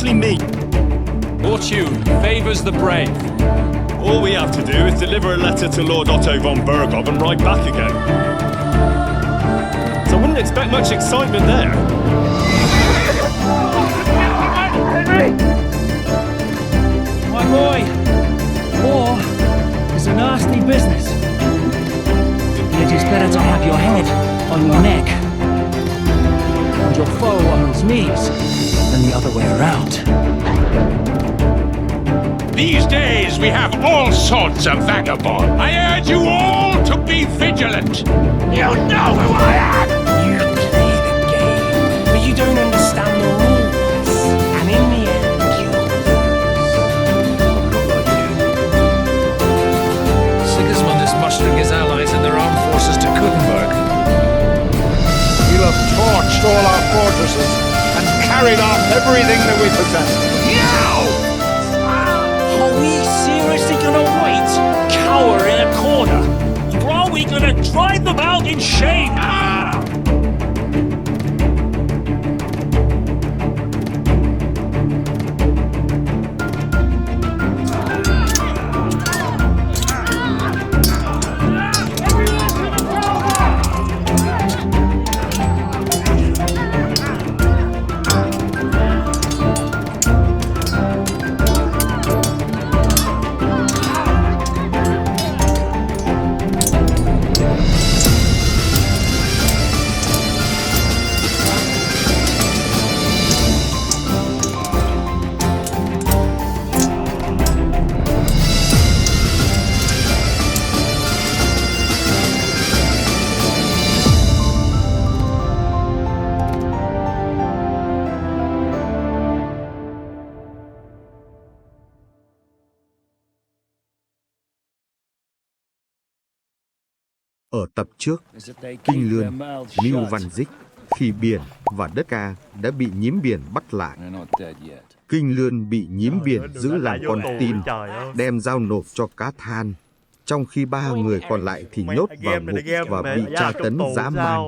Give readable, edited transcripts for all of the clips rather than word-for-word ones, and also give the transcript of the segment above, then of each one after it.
especially me. Fortune favors the brave. All we have to do is deliver a letter to Lord Otto von Bergov and ride back again. So I wouldn't expect much excitement there. My boy, war is a nasty business. It is better to have your head on your neck and your foe on his knees than the other way around. These days we have all sorts of vagabonds. I urge you all to be vigilant. You know who I am! You play the game, but you don't understand the rules. And in the end, you'll lose. Sigismund is mustering his allies and their armed forces to Kuttenberg. You have torched all our fortresses and carried off everything that we possess. Now! Are we seriously gonna wait? Cower in a corner? Or are we gonna drive them out in shame? Ở tập trước, Kinh Lươn, Miu Văn Zic, khi biển và đất ca đã bị nhím biển bắt lại. Kinh Lươn bị nhím biển giữ làm con tin, đem giao nộp cho cá than, trong khi 3 người còn lại thì nhốt vào ngục và bị tra tấn dã man.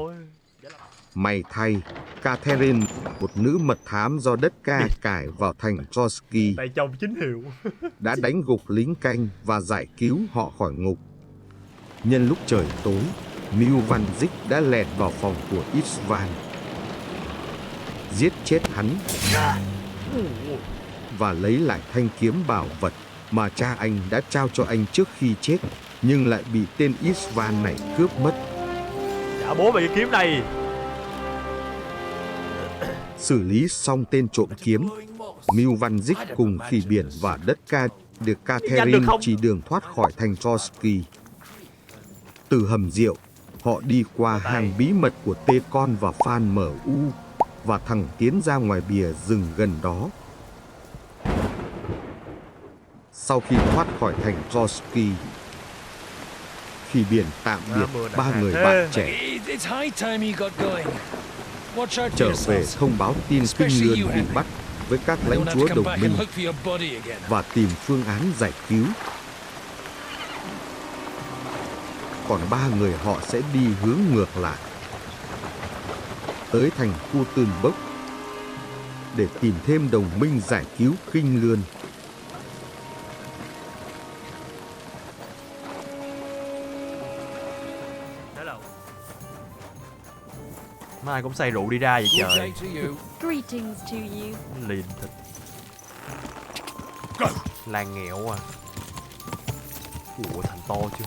May thay, Catherine, một nữ mật thám do đất ca cải vào thành Trotsky, đã đánh gục lính canh và giải cứu họ khỏi ngục. Nhân lúc trời tối, Miu Văn Zic đã lẻn vào phòng của Istvan, giết chết hắn và lấy lại thanh kiếm bảo vật mà cha anh đã trao cho anh trước khi chết, nhưng lại bị tên Istvan này cướp mất. Trả bố về cái kiếm này. Xử lý xong tên trộm kiếm, Miu Văn Zic cùng Khỉ Biển và Đất Ca được Catherine chỉ đường thoát khỏi thành Trotsky. Từ hầm rượu, họ đi qua hang bí mật của Tê Con và Phan M.U. và thẳng tiến ra ngoài bìa rừng gần đó. Sau khi thoát khỏi thành Trotsky, Khỉ Biển tạm biệt 3 người bạn trẻ, trở về thông báo tin Kinh Lươn bị bắt với các lãnh chúa đồng minh và tìm phương án giải cứu. Còn 3 người họ sẽ đi hướng ngược lại, tới thành Kuttenberg để tìm thêm đồng minh giải cứu Kinh Lươn. Mai cũng say rượu đi ra vậy trời. Greetings to you. Liền thịt. Làng nghèo à. Ủa thành to chưa?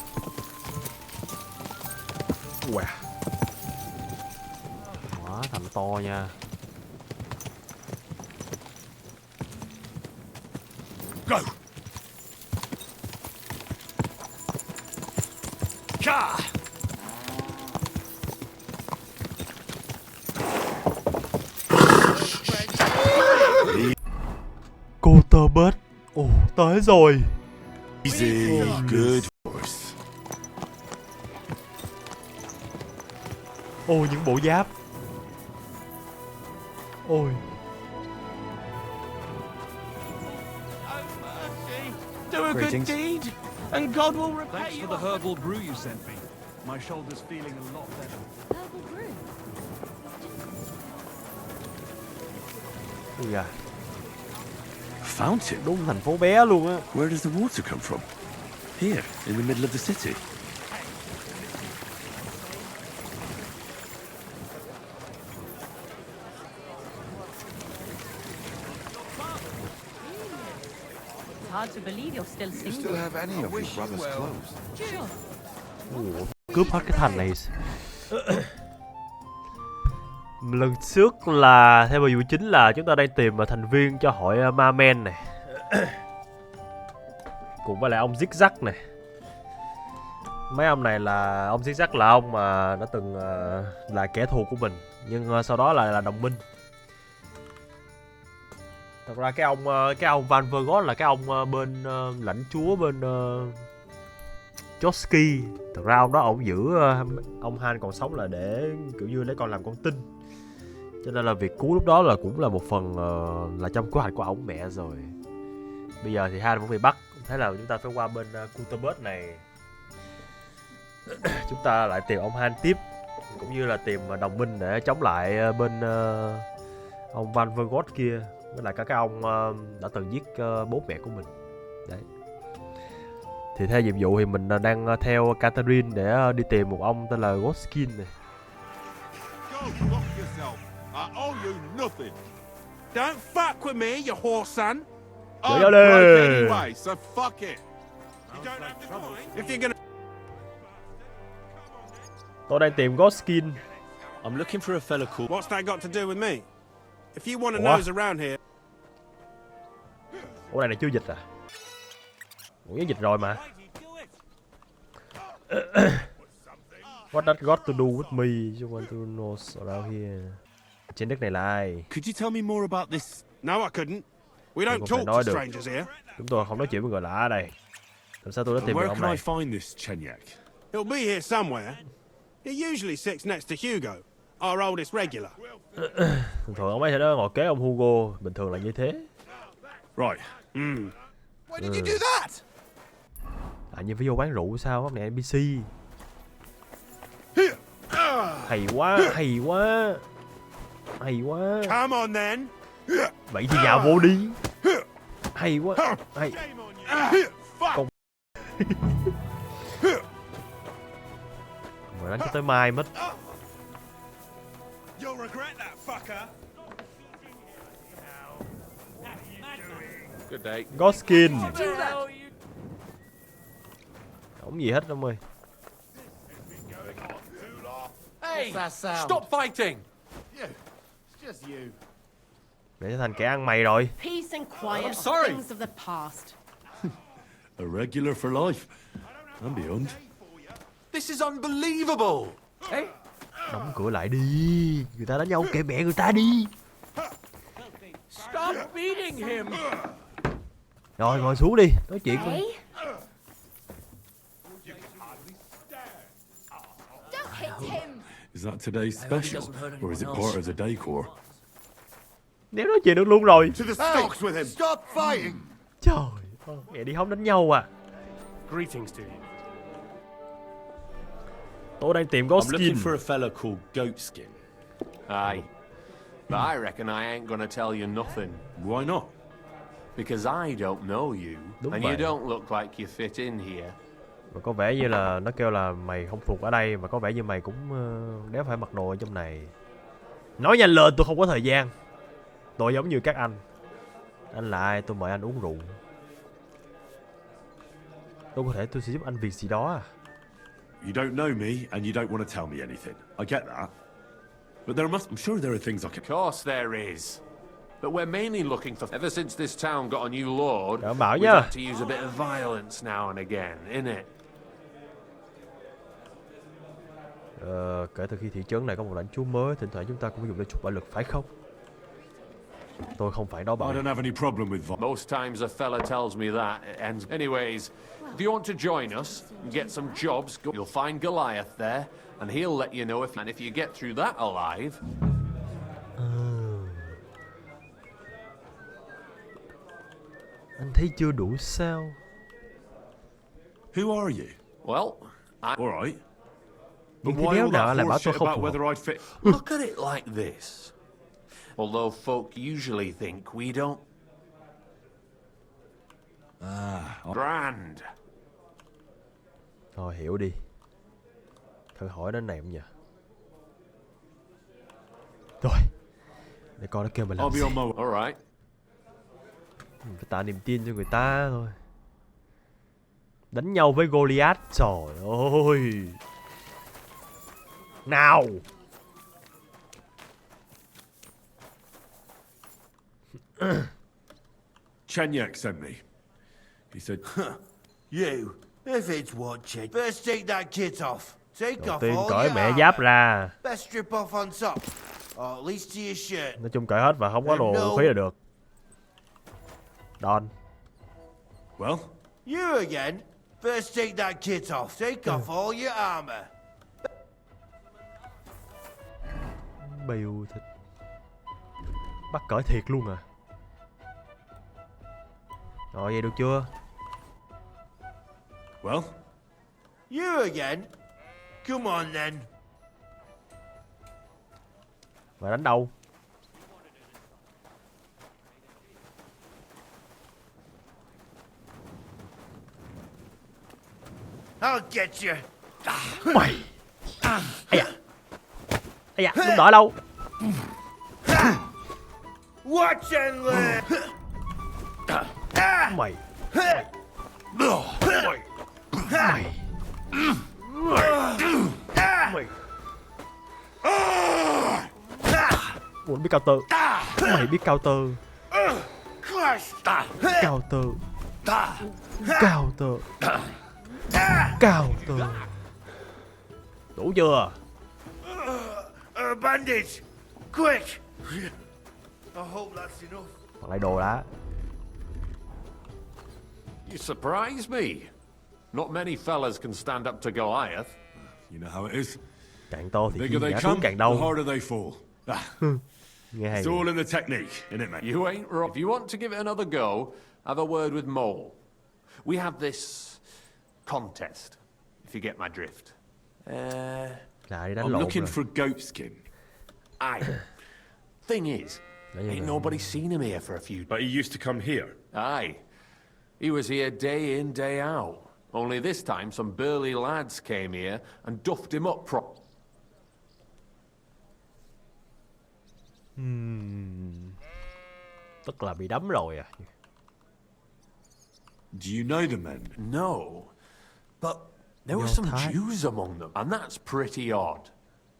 Wow. Quá thành to nha. Go. Ka. Kuttenberg. Ồ, tới rồi. Easy, good. Ôi, những bộ giáp. Ôi. Do a good deed, and God will repay Thanks you. for the herbal brew you sent me. My shoulder's feeling a lot better. Herbal brew. Ui da. fountain. Đúng thành phố bé luôn á. Where does the water come from? Here, in the middle of the city. Hard to believe you're still Do you single. still have any of your brother's clothes? Sure. Ủa, cướp hết cái thành này. Lần trước là theo vụ chính là chúng ta đang tìm thành viên cho hội ma men này. Cùng với lại ông Zic này. Mấy ông này là ông Zic là ông mà đã từng là kẻ thù của mình, nhưng sau đó là đồng minh. Thật ra cái ông Van Vergot là cái ông bên lãnh chúa bên Joski. Thật ra ông đó ông giữ ông Han còn sống là để kiểu như lấy con làm con tin. Cho nên là việc cứu lúc đó là cũng là một phần là trong kế hoạch của ổng mẹ rồi. Bây giờ thì Han vẫn bị bắt. Thế là chúng ta phải qua bên Kuttenberg này. Chúng ta lại tìm ông Han tiếp, cũng như là tìm đồng minh để chống lại bên ông Van Vergot kia, với lại các cái ông đã từng giết bố mẹ của mình. Đấy. Thì theo nhiệm vụ thì mình đang theo Catherine để đi tìm một ông tên là Goskin này. Don't fuck with me, you whore son. I'm broke Anyway, so fuck it. You don't have to mind. If you're gonna... Tôi đang tìm Goskin. I'm looking for a fellow called... What's that got to do with me? If you want to Ủa? nose around here... Ủa này chưa dịch à? Ủa dịch rồi mà. What that got to do with me? You want to know around here? Trên đất này là ai? Could you tell me more about this? No, I couldn't. We don't Không phải talk nói to được. strangers here. Chúng tôi không nói chuyện với người lạ ở đây. Làm sao tôi đã tìm được Where ông can I này? find this Chenyak? He'll be here somewhere. He usually sits next to Hugo, our oldest regular. Thường thường ông ấy sẽ ngồi kế ông Hugo. Bình thường là như thế. Right. Why did you do that? Như ví dụ quán rượu sao? Ông này NPC. Hay quá, hay quá. Hay quá. Come on then. Vậy thì nhào vô đi. Hay quá. Hay. Con mà đánh cho tới mai mất. You'll regret that, fucker. Good day. Goskin. Không gì hết ông ơi. Hey, that sound? stop fighting. You. It's just you. Để trở thành kẻ ăn mày rồi. Peace and quiet I'm are sorry. things of the past. A regular for life. And beyond. This is unbelievable. Hey, Đóng cửa lại đi. Người ta đánh nhau kệ mẹ người ta đi. Stop beating him! Rồi ngồi xuống đi. Nói chuyện con. Hey? Don't hit him! Is that today's special? Or is it part of the decor? Nếu nói chuyện được luôn rồi. To the stocks with him. stop fighting. Trời ơi, mẹ đi không đánh nhau à. Greetings to you. Tôi đang tìm I'm Goskin. looking for a fella called Goatskin. Aye. But I reckon I ain't gonna tell you nothing. Why not? Because I don't know you. Đúng and vậy. you don't look like you fit in here. Và có vẻ như là nó kêu là mày không thuộc ở đây. Và có vẻ như mày cũng đéo phải mặc đồ ở trong này. Nói nhanh lên, tôi không có thời gian. Tôi giống như các anh. Anh là ai? Tôi mời anh uống rượu. Tôi sẽ giúp anh việc gì đó à? You don't know me, and you don't want to tell me anything. I get that. But I'm sure there are things I can... Of course there is. But we're mainly looking for... Ever since this town got a new lord, Đảm bảo we've nha. had to use a bit of violence now and again, innit? Kể từ khi thị trấn này có một lãnh chúa mới, thỉnh thoảng chúng ta cũng dùng đến chút bạo lực, phải không? Tôi không phải nói I bậy. don't have any problem with violence. Most times a fella tells me that, it ends... Anyways, if you want to join us and get some jobs, you'll find Goliath there, and he'll let you know if... And if you get through that alive... Anh thấy chưa đủ sao? Who are you? Well, All right. Những But thứ why đéo all nào that lại bảo horse tôi shit không about phù hợp? whether I'd fit? look at it like this. Although folk usually think we don't... Grand. Thôi hiểu đi. Thử hỏi đến này không nhỉ? Rồi. Để coi nó kêu mình làm gì. All right. Phải tạo niềm tin cho người ta thôi. Đánh nhau với Goliath. Trời ơi. Nào. Nhạc sent me. He said, You, if it's watching, first take that kit off. Take Đầu off tiên all cởi your mẹ armor. giáp ra. Best strip off on top, or at least to your shirt. Nói chung cởi hết và không có đồ vũ khí là được. Don. well, You again. First take that kit off. Take off all your armor. Biêu thịt. Bắt cởi thiệt luôn à. Rồi vậy được chưa? well, You again. Come on then. Mày đánh đâu? I'll get you. Mày. Ây da. Ây da, đúng đỡ đâu. Watch and learn. Mày. Mày. Muốn biết counter. Mày biết counter. Counter. Counter. Counter. Đủ chưa? Bandage. Quick. I hope that's enough. Còn lại đồ đã. You surprise me. Not many fellas can stand up to Goliath. you know how it is. Càng to thì The khi bigger they ngã xuống come, càng the đau. harder they fall. Nghe hay. It's all in the technique, innit, mate? You ain't wrong. If you want to give it another go, have a word with Mole. We have this contest, if you get my drift. Lại đi đánh I'm lộn looking rồi. for goat skin. Aye. Thing is, ain't nobody seen him here for a few. But he used to come here. Aye. He was here day in, day out. Only this time, some burly lads came here and duffed him up Tức là bị đấm rồi à. Do you know the men? No. But there were some Jews among them, and that's pretty odd.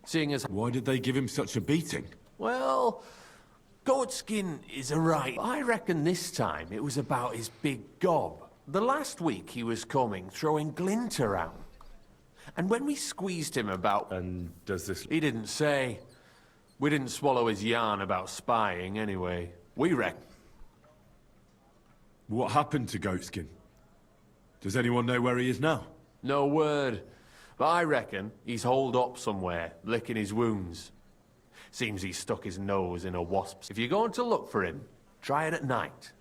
Seeing as... Why did they give him such a beating? Well, Goatskin is a right. I reckon this time it was about his big gob. The last week he was coming, throwing glint around. And when we squeezed him about... And does this... He didn't say. We didn't swallow his yarn about spying anyway. We reckon. What happened to Goatskin? Does anyone know where he is now? No word. But I reckon he's holed up somewhere, licking his wounds. Seems he stuck his nose in a wasp's. If you're going to look for him, try it at night.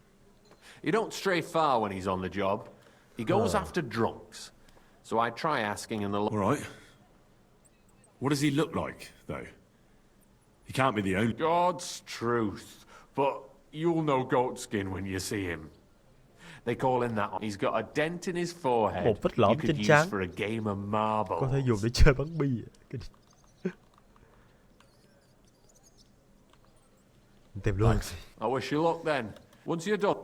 He don't stray far when he's on the job. He goes after drunks. So I try asking in the... All right. What does he look like, though? He can't be the only... God's truth. But you'll know Goatskin when you see him. They call him that. He's got a dent in his forehead. Một vết lõm you could trên use trán. for a game of marbles. Có thể dùng để chơi bắn bi. Tìm luôn. I wish you luck then. Once you're done.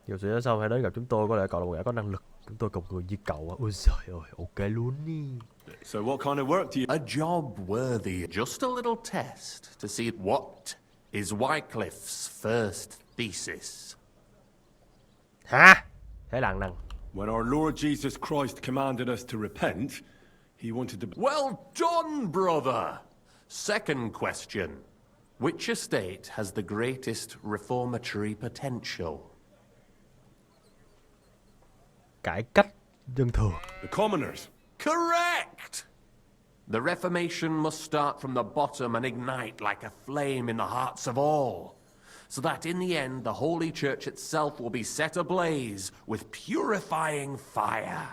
Dù sẽ sau hãy đến gặp chúng tôi, có lẽ cậu là một gã có năng lực. Chúng tôi cùng người như cậu. Ôi giời ơi, ok luôn đi. So what kind of work do you... A job worthy. Just a little test to see what is Wycliffe's first thesis. Hả? Thế lằng năng. When our Lord Jesus Christ commanded us to repent, he wanted to... Well done, brother. Second question. Which estate has the greatest reformatory potential? Cải cách dân thường. The commoners. Correct! The Reformation must start from the bottom and ignite like a flame in the hearts of all, so that in the end the Holy Church itself will be set ablaze with purifying fire.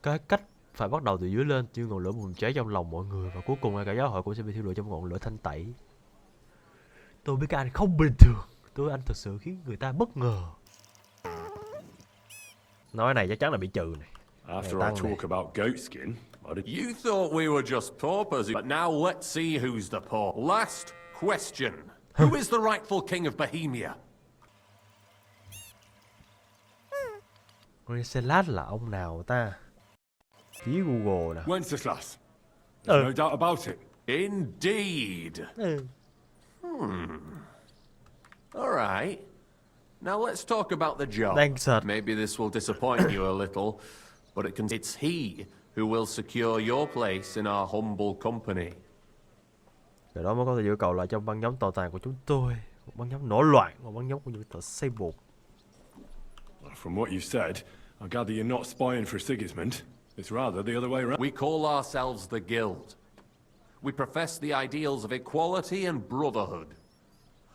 Cái cách phải bắt đầu từ dưới lên, như ngọn lửa bùng cháy trong lòng mọi người, và cuối cùng là cả giáo hội cũng sẽ bị thiêu rụi trong ngọn lửa thanh tẩy. Tôi biết các anh không bình thường, tôi anh thật sự khiến người ta bất ngờ. Nói này chắc chắn là bị trừ này. After I talk about goat skin, you thought we were just paupers, but now let's see who's the poor. Last question. Who is the rightful king of Bohemia? Wenceslas là ông nào ta? Ký Google nè. Wenceslas. There's no doubt about it. Indeed. All right. Now let's talk about the job. Maybe this will disappoint you a little, but it's he who will secure your place in our humble company. Điều đó mới có thể yêu cầu lại trong băng nhóm tồi tàn của chúng tôi, một băng nhóm nổi loạn, một băng nhóm của những tội xây buộc. From what you've said, I gather you're not spying for Sigismund. It's rather the other way around. We call ourselves the Guild. We profess the ideals of equality and brotherhood.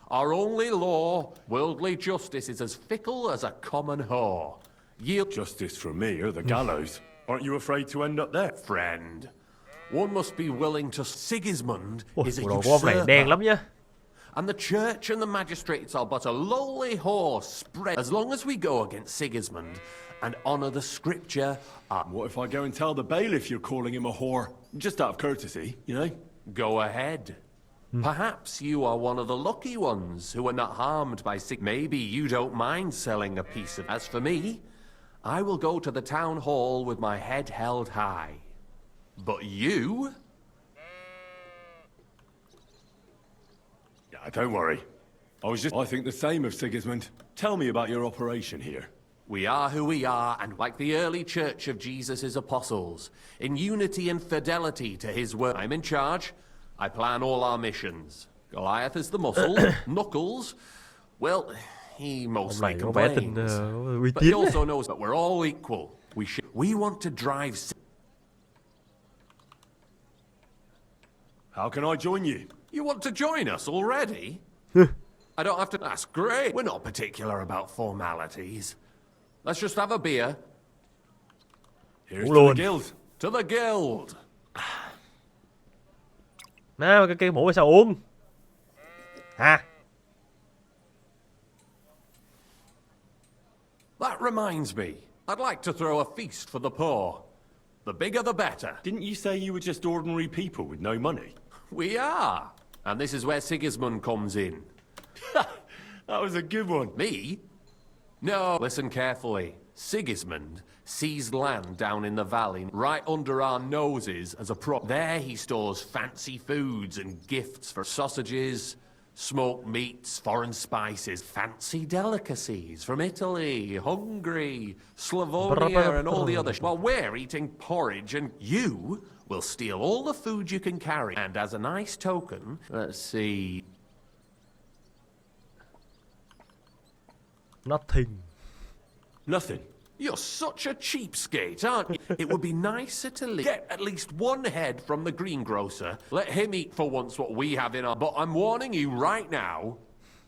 Our only law, worldly justice, is as fickle as a common whore. Justice for me or the gallows. Aren't you afraid to end up there? Friend, one must be willing to... Sigismund is a này đen lắm nhá. And the church and the magistrates are but a lowly whore spread. As long as we go against Sigismund and honour the scripture... What if I go and tell the bailiff you're calling him a whore? Just out of courtesy, you know? Go ahead. Perhaps you are one of the lucky ones who are not harmed by sick. Maybe you don't mind selling a piece of... As for me, I will go to the town hall with my head held high. But you... Don't worry. I think the same of Sigismund. Tell me about your operation here. We are who we are, and like the early church of Jesus' apostles, in unity and fidelity to his word. I'm in charge. I plan all our missions. Goliath is the muscle. Knuckles, well, he mostly complains. But he also knows that we're all equal. We want to drive... How can I join you? You want to join us already? I don't have to... That's great. We're not particular about formalities. Let's just have a beer. Here's to the guild. To the guild. Nào, cái mũi sao uống? Hả? That reminds me. I'd like to throw a feast for the poor. The bigger the better. Didn't you say you were just ordinary people with no money? We are. And this is where Sigismund comes in. That was a good one. Me? No. Listen carefully. Sigismund seized land down in the valley, right under our noses as a prop. There he stores fancy foods and gifts for sausages, smoked meats, foreign spices, fancy delicacies from Italy, Hungary, Slavonia, and all the others. While we're eating porridge, and you will steal all the food you can carry. And as a nice token, let's see... Nothing. You're such a cheapskate, aren't you? It would be nicer to get at least one head from the greengrocer. Let him eat for once what we have in our... But I'm warning you right now,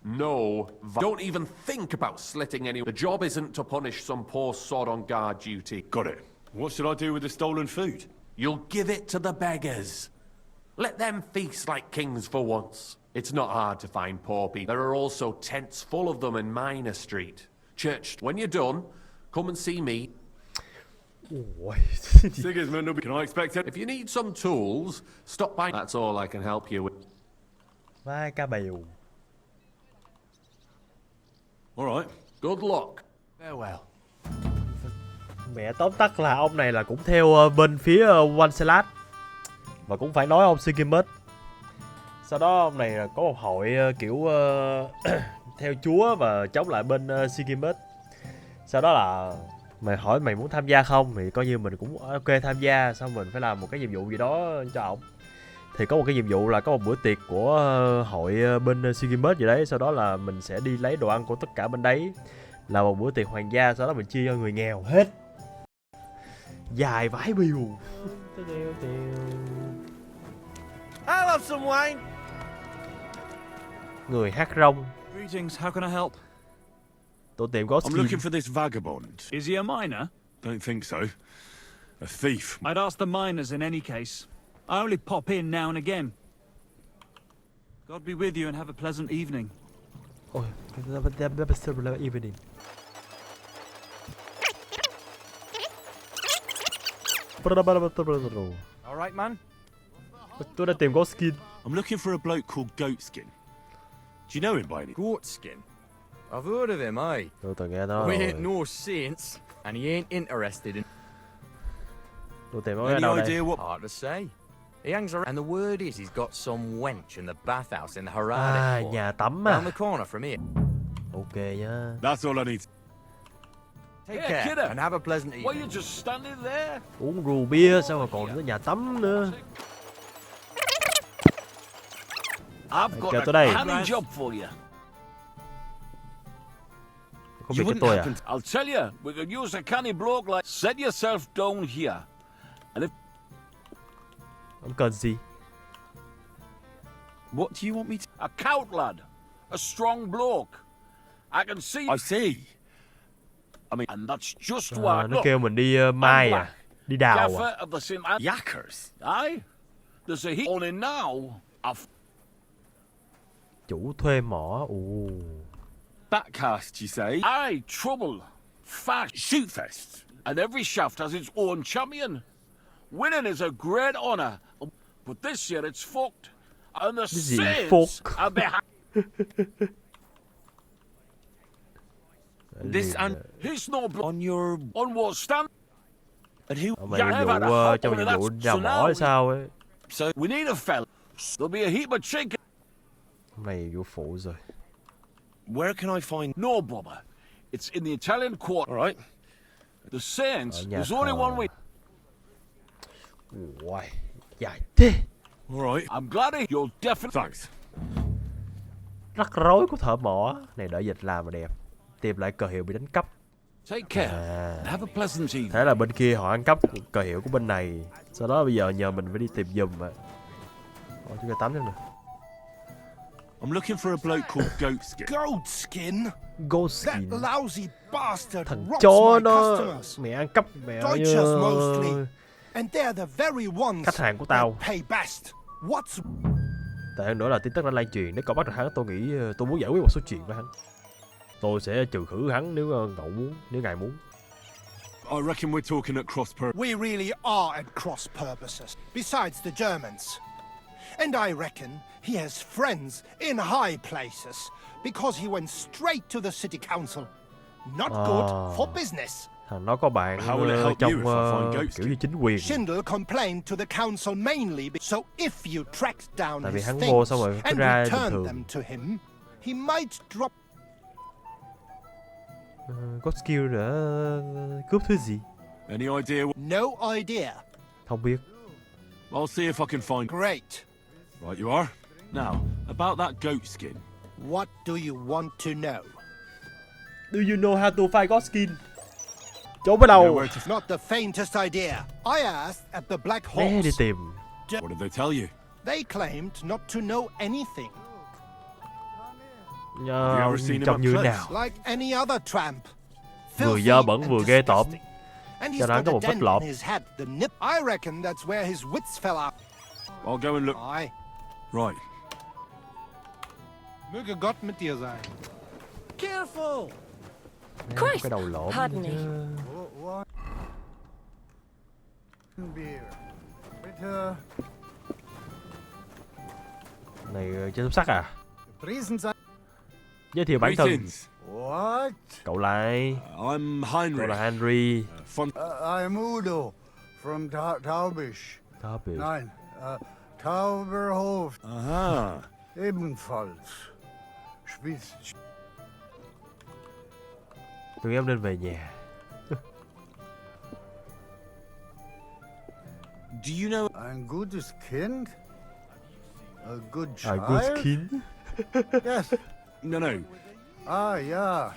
no. Don't even think about slitting any... The job isn't to punish some poor sod on guard duty. Got it. What should I do with the stolen food? You'll give it to the beggars. Let them feast like kings for once. It's not hard to find poor people. There are also tents full of them in Minor Street. Church, when you're done, come and see me. Sigismund, can I expect it? If you need some tools, stop by. That's all I can help you with. Vai cá bèo. All right. Good luck. Farewell. Mẹ tóm tắt là ông này là cũng theo bên phía Wenceslas và cũng phải nói ông Sigismund. Sau đó ông này có một hội kiểu theo chúa và chống lại bên Sigismund. Sau đó là mày hỏi mày muốn tham gia không thì coi như mình cũng ok tham gia, xong mình phải làm một cái nhiệm vụ gì đó cho ổng. Thì có một cái nhiệm vụ là có một bữa tiệc của hội bên Sigismund gì đấy, sau đó là mình sẽ đi lấy đồ ăn của tất cả bên đấy, là một bữa tiệc hoàng gia, sau đó mình chia cho người nghèo hết. Dài vãi biều. I'll have some wine. Người hát rong. Greetings, how can I help? Tôi tìm có I'm looking for this vagabond. Is he a miner? Don't think so. A thief. I'd ask the miners in any case. I only pop in now and again. God be with you and have a pleasant evening. Ôi, evening. All right, man. Tôi đã tìm ghost skin. I'm looking for a bloke called Goatskin. Do you know him by any? Goatskin? I've heard of him, aye. Tôi từng nghe nói We rồi. ain't no saints, and he ain't interested in... Tôi tìm ở Any đâu idea đây? what? Hard to say. He hangs around, and the word is he's got some wench in the bathhouse in the À, Harada. nhà tắm Round à. the corner from here. Ok nhá. That's all I need. Take Yeah, care, kidder. and have a pleasant Why you evening. just standing there? Uống rượu bia sao mà còn tới nhà tắm nữa. I've Kìa, got tới đây. a canny job for you. Có việc cho tôi à? I'll tell you, we could use a canny bloke like... Set yourself down here. And if... Không cần gì. What do you want me to? A cout lad. A strong bloke. I can see... I see. I mean, and that's just why... Nó kêu mình đi mai à? Đi đào à? Gaffer of the St. Yakkers. Aye. There's a heat only now. Chủ thuê mỏ. Ồ. Backcast, you say? Aye, trouble. Fast. Shoot fest. And every shaft has its own champion. Winning is a great honor. But this year it's fucked. And the gì Saints fuck? are behind. This and He's no on your on what stand. and who? Ông này nhiệm vụ trong nhiệm vụ đào mỏ hay sao ấy. So We need a fella. There'll be a heap of chicken. Hôm nay vụ phụ rồi. where can I find? No bother. It's in the Italian quarter. All right. The Saints. Nhạc There's only one way. Ui, dài thế. All right. I'm glad you'll definitely. Thanks. Rắc rối của thợ mỏ. Này đợi dịch làm mà đẹp. Tìm lại cờ hiệu bị đánh cắp. Take care. À. And have a pleasant evening. Thế là bên kia họ ăn cắp cờ hiệu của bên này. Sau đó bây giờ nhờ mình phải đi tìm giùm mà. Chúng ta tắm thêm nè. I'm looking for a bloke called Goatskin. Goatskin? Ghost That skin. lousy bastard Thằng rots chó my nó customers. mẹ ăn cắp mẹ Deutschers mostly. And they're the very ones khách hàng của tao. that pay best. What's... Tệ hơn nữa là tin tức đã lan truyền. Nếu cậu bắt được hắn, tôi nghĩ tôi muốn giải quyết một số chuyện với hắn. Tôi sẽ trừ khử hắn nếu cậu muốn, nếu ngài muốn. I reckon we're talking at cross purposes. We really are at cross purposes, besides the Germans. And I reckon he has friends in high places, because he went straight to the city council. Not good for business. Thằng nó có bạn How will it help trong you if I find Goatskin? kiểu như chính quyền. Schindel complained to the council mainly, so if you tracked down Tại vì his hắn things vô xong rồi cứ and ra bình returned thường. them to him, he might drop... Có skill đã cướp thứ gì? Any idea? No idea. Không biết. I'll see if I can find. Great. Right, you are. Now, about that Goatskin. What do you want to know? Do you know how to find God skin? Trốn ở đâu? Not the faintest idea. I asked at the Black Bé đi Horse. tìm. What did they tell you? They claimed not to know anything. Trông như nào? Like any other tramp. Vừa dơ bẩn vừa ghê tởm. And Cho he's nó got có a một vết dent lọp. in his head, the nip. I reckon that's where his wits fell out. I'll go and look. Aye. Right. Möge Gott mit dir sein. Careful! Christ! Cái đầu lộn. Pardon me. Beer. Này trên tấm sắt à? Giới thiệu bản thân. Greetings. What? Cậu lại. I'm Cậu Heinrich. là Henry. I'm Udo from Taubisch. Taubisch. Nein, Tauberhof. Aha. Ebenfalls. Spitz. Tụi em nên về nhà. Do you know? Ein gutes Kind? A good A child? good kid. Yes. No, no. Ah, yeah.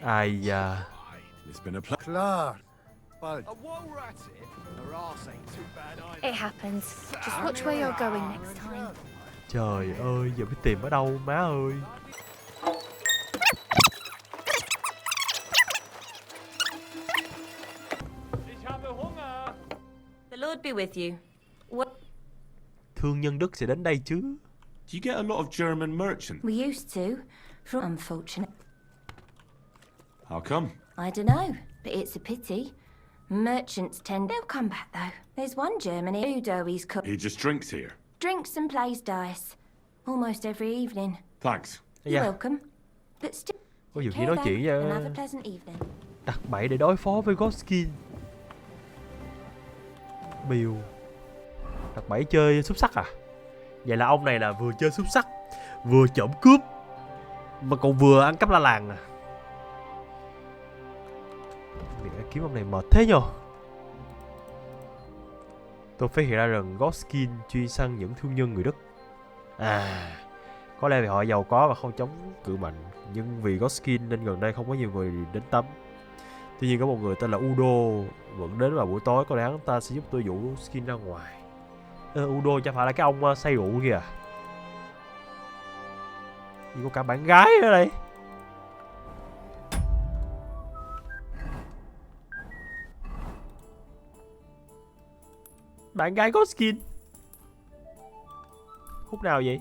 Ai da. It's been a pleasure. Klar. Bald. It happens. Just watch where you're going next time. Trời ơi, giờ biết tìm ở đâu má ơi. The Lord be with you. What? Thương nhân Đức sẽ đến đây chứ. Do you get a lot of German merchants? We used to. From unfortunate. How come? I don't know, but it's a pity. Merchants tend... They'll come back, though. There's one German who he's cooked. He just drinks here. Drinks and plays dice. Almost every evening. Thanks. You're welcome. But still... Có nhiều khi nói chuyện and have a pleasant evening. Đặt bẫy để đối phó với Godskin. Miu đặt bẫy chơi xúc sắc à? Vậy là ông này là vừa chơi xúc sắc, vừa trộm cướp, mà còn vừa ăn cắp la làng à? Việc kiếm ông này mệt thế nhờ. Tôi phát hiện ra rằng Godskin chuyên săn những thương nhân người Đức. À, có lẽ vì họ giàu có và không chống cự mạnh, nhưng vì Godskin nên gần đây không có nhiều người đến tắm. Tuy nhiên có một người tên là Udo vẫn đến vào buổi tối, có lẽ hắn ta sẽ giúp tôi dụ Skin ra ngoài. Udo chắc phải là cái ông say rượu kìa. Nhưng có cả bạn gái ở đây. Bạn gái có Skin. Khúc nào vậy?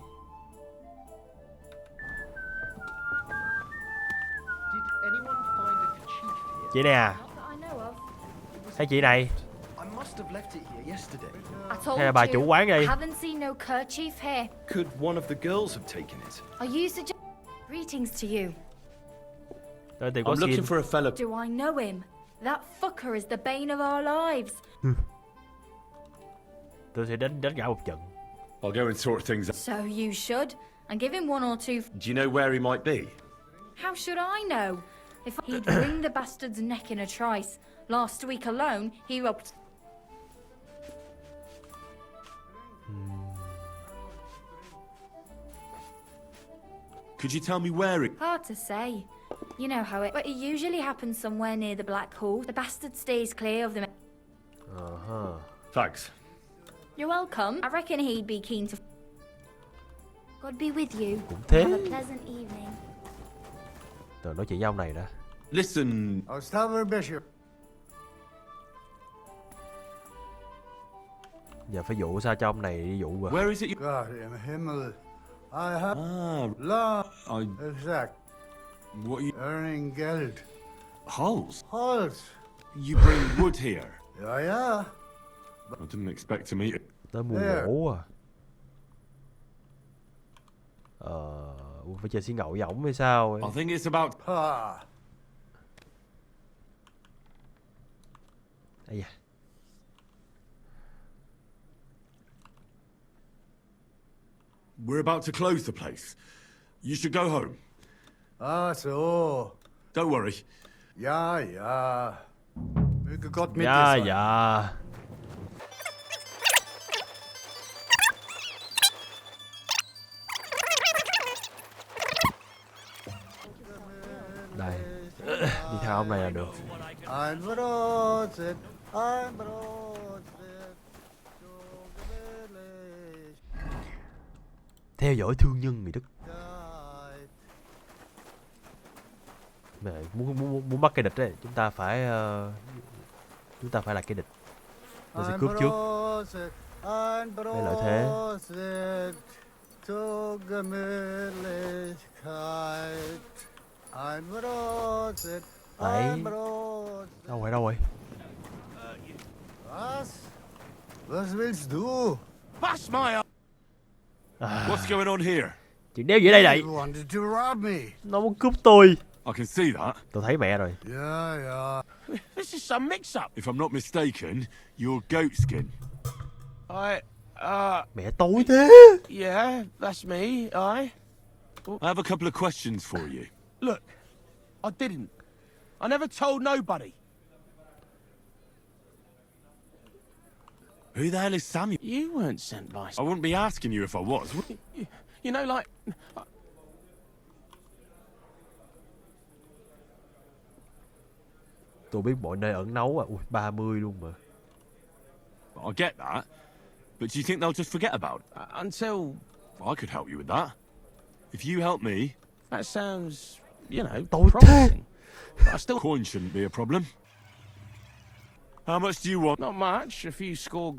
Chị nè. Hay chị này. Hay là bà chủ quán đây. Could one of the girls have taken it? Are you suggest... Greetings to you. I'm looking for a fellow. Do I know him? That fucker is the bane of our lives. Tôi sẽ đánh gã một trận. I'll go and sort things out. So you should, and give him one or two. Do you know where he might be? How should I know? If he'd wring the bastard's neck in a trice. Last week alone, he robbed... Could you tell me where it... Hard to say. You know how it... But it usually happens somewhere near the Black Hall. The bastard stays clear of them. Uh-huh. Thanks. You're welcome. I reckon he'd be keen to... God be with you. Cũng thế. Have a pleasant evening. Rồi nói chuyện với ông này đã. Listen... Giờ phải dụ sao cho ông này đi dụ rồi. Where is it? God in Himmel. I have Exact. What are you... Earning Geld. Holes? Holes. You bring wood here? Yeah. I didn't expect to meet it. Tới mua gỗ à. Phải chơi xí ngậu với ổng hay sao ấy. I think it's about... Ây da. We're about to close the place. You should go home. So. Don't worry. Yeah. Gott mit Ja, dir sein. ja. Đây. Đi theo ông này là được. Theo dõi thương nhân người Đức. Mà muốn bắt cái địch đấy, chúng ta phải là cái địch. Tôi sẽ cướp trước. Đây lợi thế. Đấy. Đâu rồi? Was willst du? Pass my... What's going on here? Chuyện đéo gì đây này? Nó muốn cướp tôi. I can see that. Tôi thấy mẹ rồi. Yeah. This is some mix-up. If I'm not mistaken, you're goat skin. Mẹ tối thế. Yeah, that's me, I have a couple of questions for you. Look, I didn't. I never told nobody. Who the hell is Samuel? You weren't sent by... I wouldn't be asking you if I was. You know, like... Tôi biết mọi nơi ẩn náu à. Ui, 30 luôn mà. I get that. But do you think they'll just forget about it? Until... I could help you with that. If you help me... That sounds, you know, tối promising. But I still... Coin shouldn't be a problem. How much do you want? Not much, if you score...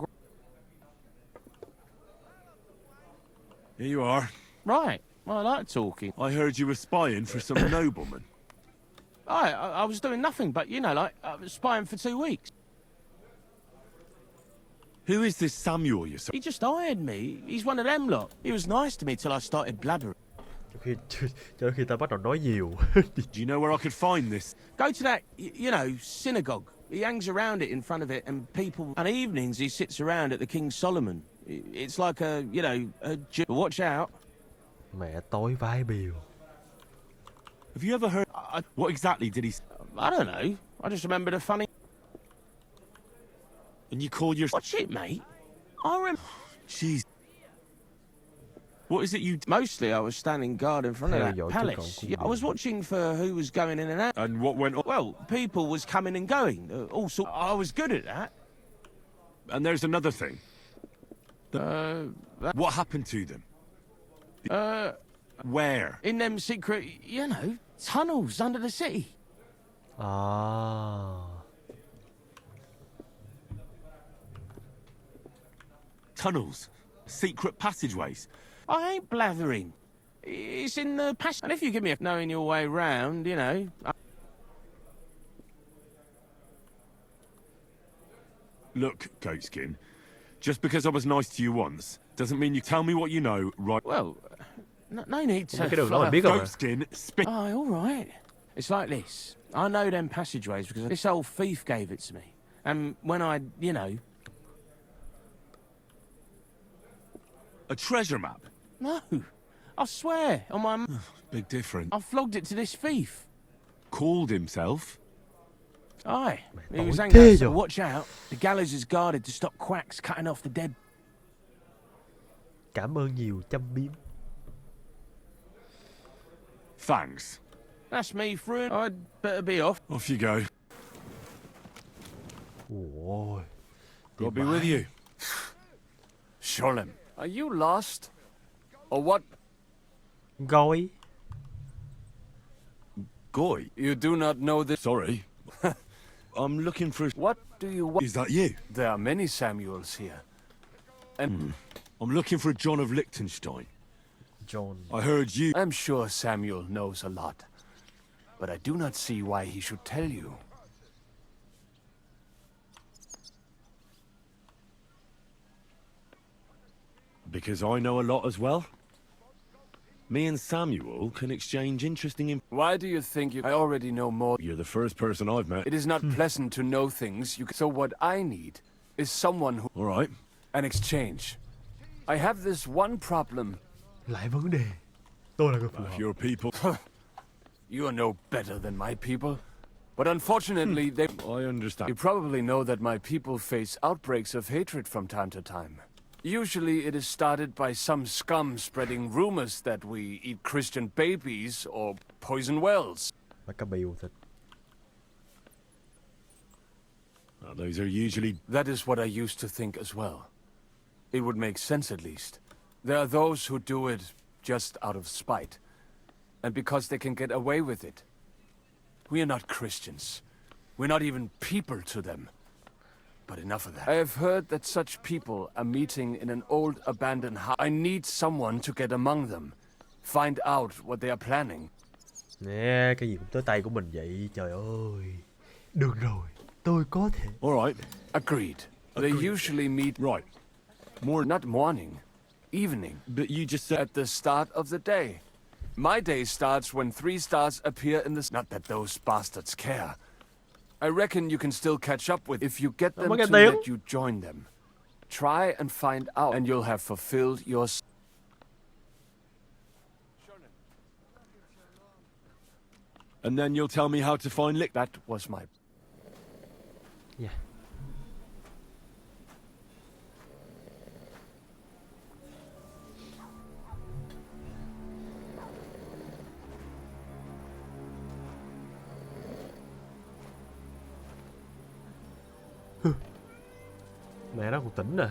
Here you are. Right, well, I like talking. I heard you were spying for some nobleman. I was doing nothing but, you know, like, spying for 2 weeks. Who is this Samuel you're He just hired me. He's one of them lot. He was nice to me till I started blabbering. Cho khi ta bắt đầu nói nhiều. Do you know where I could find this? Go to that, you know, synagogue. He hangs around it in front of it, and people... And evenings he sits around at the King Solomon. It's like a, you know, a... Watch out. Mẹ tối vai biểu. Have you ever heard... what exactly did he... I don't know. I just remembered a funny... And you call your... Watch it, mate. I remember... Jeez. What is it you... Mostly I was standing guard in front of that palace. Yeah, I was watching for who was going in and out. And what went on? Well, people was coming and going. All sorts... I was good at that. And there's another thing. What happened to them? Where? In them secret, you know, tunnels under the city. Ah. Tunnels? Secret passageways? I ain't blathering. It's in the passage. And if you give me a knowing your way round, you know... Look, Goatskin, just because I was nice to you once, doesn't mean you tell me what you know, right? Well, no need to... Goatskin, spit... Oh, all right. It's like this. I know them passageways because this old thief gave it to me. And when I, you know... A treasure map? No. I swear, on my... Big difference. I flogged it to this thief. Called himself? Aye. He was angry, so watch out. The gallows is guarded to stop quacks cutting off the dead. Cảm ơn nhiều chăm biếm. Thanks. That's me through. I'd better be off. Off you go. Ôi. I'll be with you. Sholem. Are you lost? Or what? Goy. Goy? You do not know this? Sorry. I'm looking for... What do you want? Is that you? There are many Samuels here. And... I'm looking for John of Liechtenstein. John. I heard you... I'm sure Samuel knows a lot. But I do not see why he should tell you. Because I know a lot as well? Me and Samuel can exchange interesting Why do you think I already know more? You're the first person I've met. It is not pleasant to know things. So what I need is someone who... All right. An exchange. I have this one problem. Lại vấn đề. Tôi là người phù hợp. Your people. You are no better than my people. But unfortunately, they... I understand. You probably know that my people face outbreaks of hatred from time to time. Usually it is started by some scum spreading rumors that we eat Christian babies or poison wells. Those are usually... That is what I used to think as well. It would make sense at least. There are those who do it just out of spite. And because they can get away with it. We are not Christians. We're not even people to them. But enough of that. I have heard that such people are meeting in an old abandoned house. I need someone to get among them. Find out what they are planning. Nè, cái gì cũng tới tay của mình vậy, trời ơi. Được rồi, tôi có thể. All right. Agreed. They usually meet... Right. Not morning. Evening. But you just said... At the start of the day. My day starts when 3 stars appear in the... Not that those bastards care. I reckon you can still catch up with if you get them to let you join them. Try and find out, and you'll have fulfilled your... And then you'll tell me how to find Lick. That was my... Yeah. Mẹ nó còn tỉnh nè.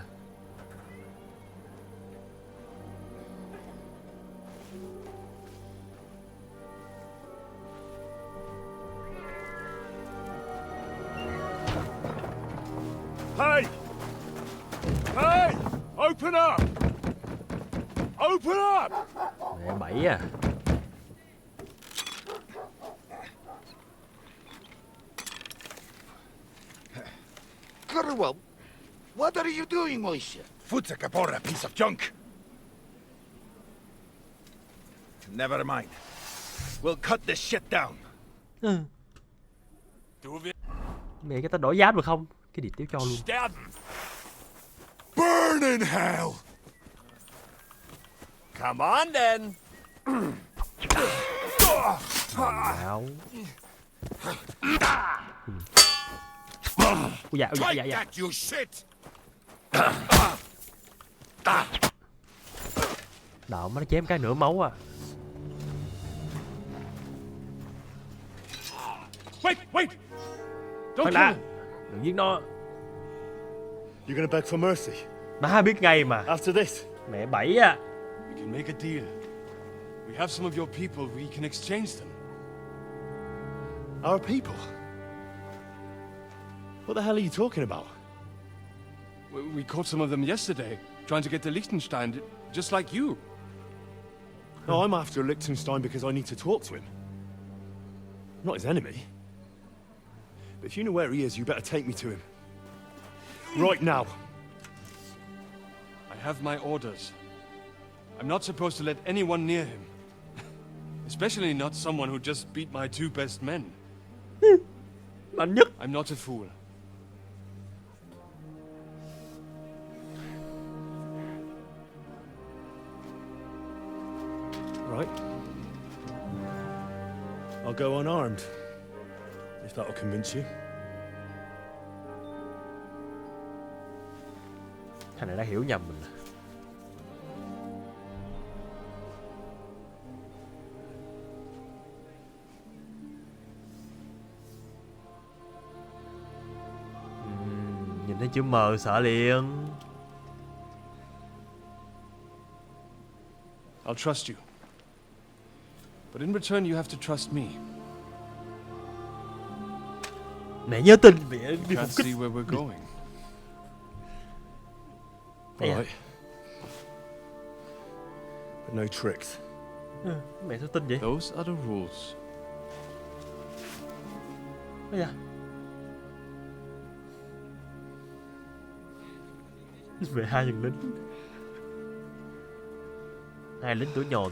Hey! Hey! Open up! Open up! Mẹ bẫy à. very well. What are you doing, Moishe? Futsakapora, piece of junk. Never mind. We'll cut this shit down. Mẹ cái tao đổi giá được không? Cái gì tiêu cho luôn. Burn in hell! Come on then. Áo. Dạ. You shit! Đạo nó chém cái nửa máu à. Wait! Don't kill him. Đừng giết nó. You're gonna beg for mercy. Má biết ngay mà. After this, mẹ bẫy à. We can make a deal. We have some of your people. We can exchange them. Our people? What the hell are you talking about? We caught some of them yesterday, trying to get to Liechtenstein, just like you. No, I'm after Liechtenstein because I need to talk to him. I'm not his enemy. But if you know where he is, you better take me to him. Right now. I have my orders. I'm not supposed to let anyone near him. Especially not someone who just beat my two best men. Mạnh nhất. I'm not a fool. Right. I'll go unarmed. If that'll convince you. Thằng này đã hiểu nhầm mình. Nhìn thấy chữ M sợ liền. I'll trust you. But in return you have to trust me. Mẹ nhớ tin mẹ đi Can't phục see kích. where we're going. All right. But no tricks. Mẹ sao tin vậy? Those are the rules. Ây da. Về hai thằng lính. Hai lính tuổi nhòn.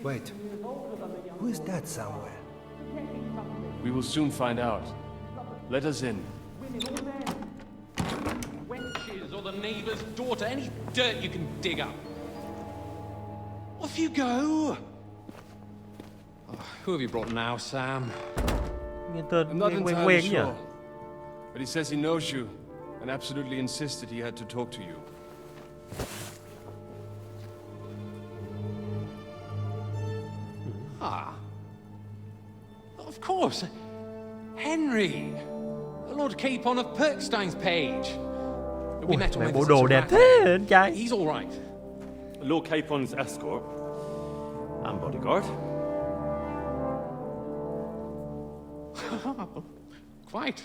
Wait. Who is that somewhere? We will soon find out. Let us in. Wenches or the neighbour's daughter, any dirt you can dig up. Off you go! Oh, who have you brought now, Sam? Nghe tên I'm not nghe entirely quen nhỉ? sure, but he says he knows you and absolutely insisted he had to talk to you. Ah. Of course. Henry. Lord Capon of Perkstein's page. We met on Mẹ my bộ visit đồ to đẹp Rath. thế anh trai. He's all right. Lord Capon's escort and bodyguard. Quite.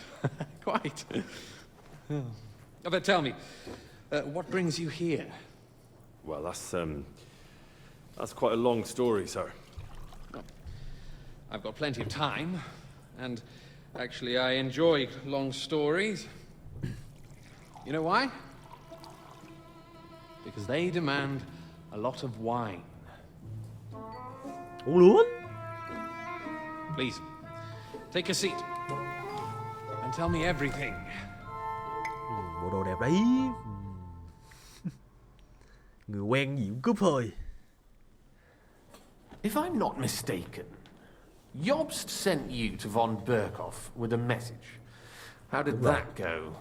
Quite. But tell me, what brings you here? Well, that's quite a long story, sir. I've got plenty of time, and actually I enjoy long stories. You know why? Because they demand a lot of wine. Uống luôn. Please, take a seat and tell me everything. Bộ đồ đẹp đấy. Người quen gì cũng cướp thôi. If I'm not mistaken, Jobst sent you to von Berkhoff with a message. How did that go?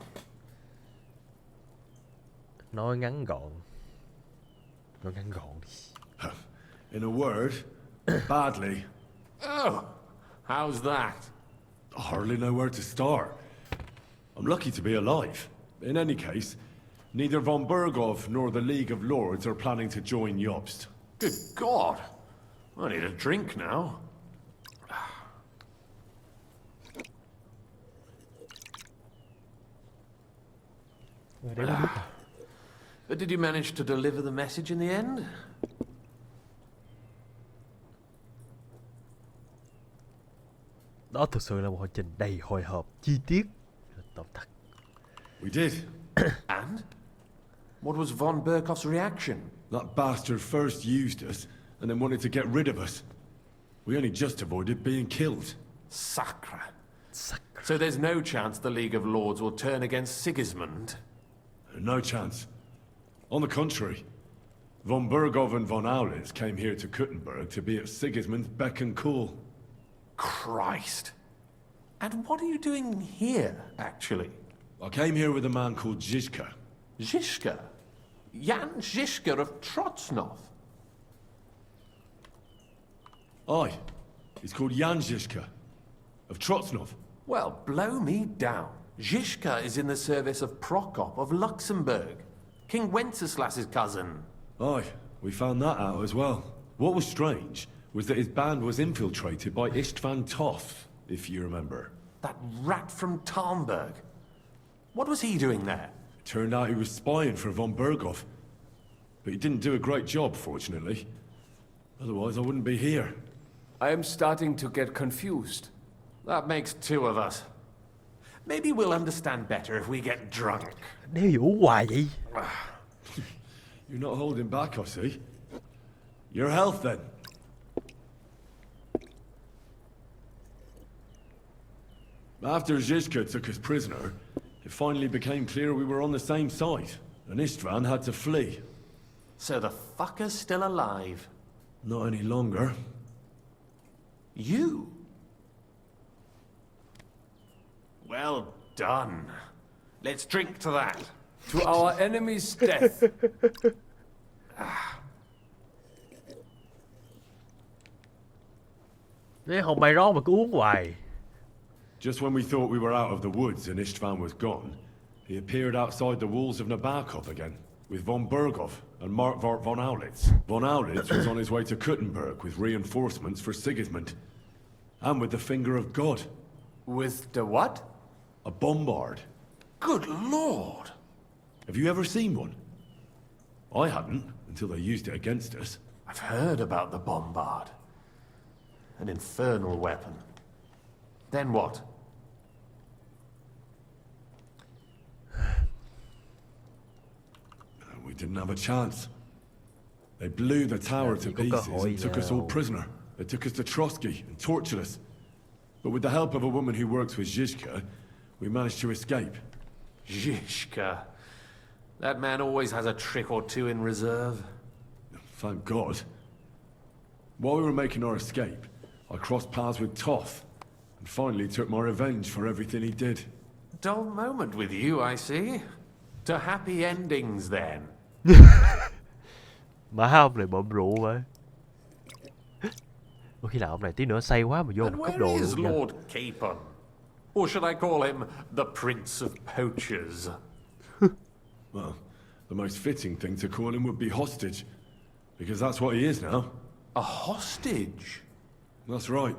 Nói ngắn gọn. Nói ngắn gọn đi. In a word, badly. Oh, how's that? I hardly know where to start. I'm lucky to be alive. In any case, neither von Berghoff nor the League of Lords are planning to join Jobst. Good God. I need a drink now. But did you manage to deliver the message in the end? Đó thực sự là một hành trình đầy hồi hộp, chi tiết, tóm tắt. We did. And? What was von Berkoff's reaction? That bastard first used us, and then wanted to get rid of us. We only just avoided being killed. Sacre. So there's no chance the League of Lords will turn against Sigismund? No chance. On the contrary, von Bergov and von Aulitz came here to Kuttenberg to be at Sigismund's beck and call. Christ. And what are you doing here, actually? I came here with a man called Zizka. Zizka? Jan Zizka of Trotznov? Aye. He's called Jan Zizka. Of Trotznov. Well, blow me down. Zizka is in the service of Prokop of Luxembourg, King Wenceslas's cousin. Aye, we found that out as well. What was strange was that his band was infiltrated by Istvan Toth, if you remember. That rat from Talmberg. What was he doing there? Turned out he was spying for von Bergov. But he didn't do a great job, fortunately. Otherwise, I wouldn't be here. I am starting to get confused. That makes two of us. Maybe we'll understand better if we get drunk. Nếu gì uống hoài vậy? You're not holding back, I see. Your health, then. After Zizka took us prisoner, it finally became clear we were on the same side, and Istvan had to flee. So the fucker's still alive? Not any longer. You? Well done. Let's drink to that. To our enemy's death. Nếu không may rót mà cứ uống hoài. Just when we thought we were out of the woods and Istvan was gone, he appeared outside the walls of Nabokov again, with von Bergov and Markvart von Aulitz. Von Aulitz was on his way to Kuttenberg with reinforcements for Sigismund. And with the finger of God. With the what? A bombard. Good lord! Have you ever seen one? I hadn't, until they used it against us. I've heard about the bombard. An infernal weapon. Then what? We didn't have a chance. They blew the tower to pieces and took us all prisoner. They took us to Trotsky and tortured us. But with the help of a woman who works with Zizka, we managed to escape. Zizka. That man always has a trick or two in reserve. Thank God. While we were making our escape, I crossed paths with Toth, and finally took my revenge for everything he did. Dull moment with you, I see. To happy endings, then. Mà ông này bộm rượu vậy. Có khi nào ông này tí nữa say quá mà vô một cốc đồ Where is luôn nha. Lord Capon? Or should I call him the Prince of Poachers? Well, the most fitting thing to call him would be hostage, because that's what he is now. A hostage? That's right.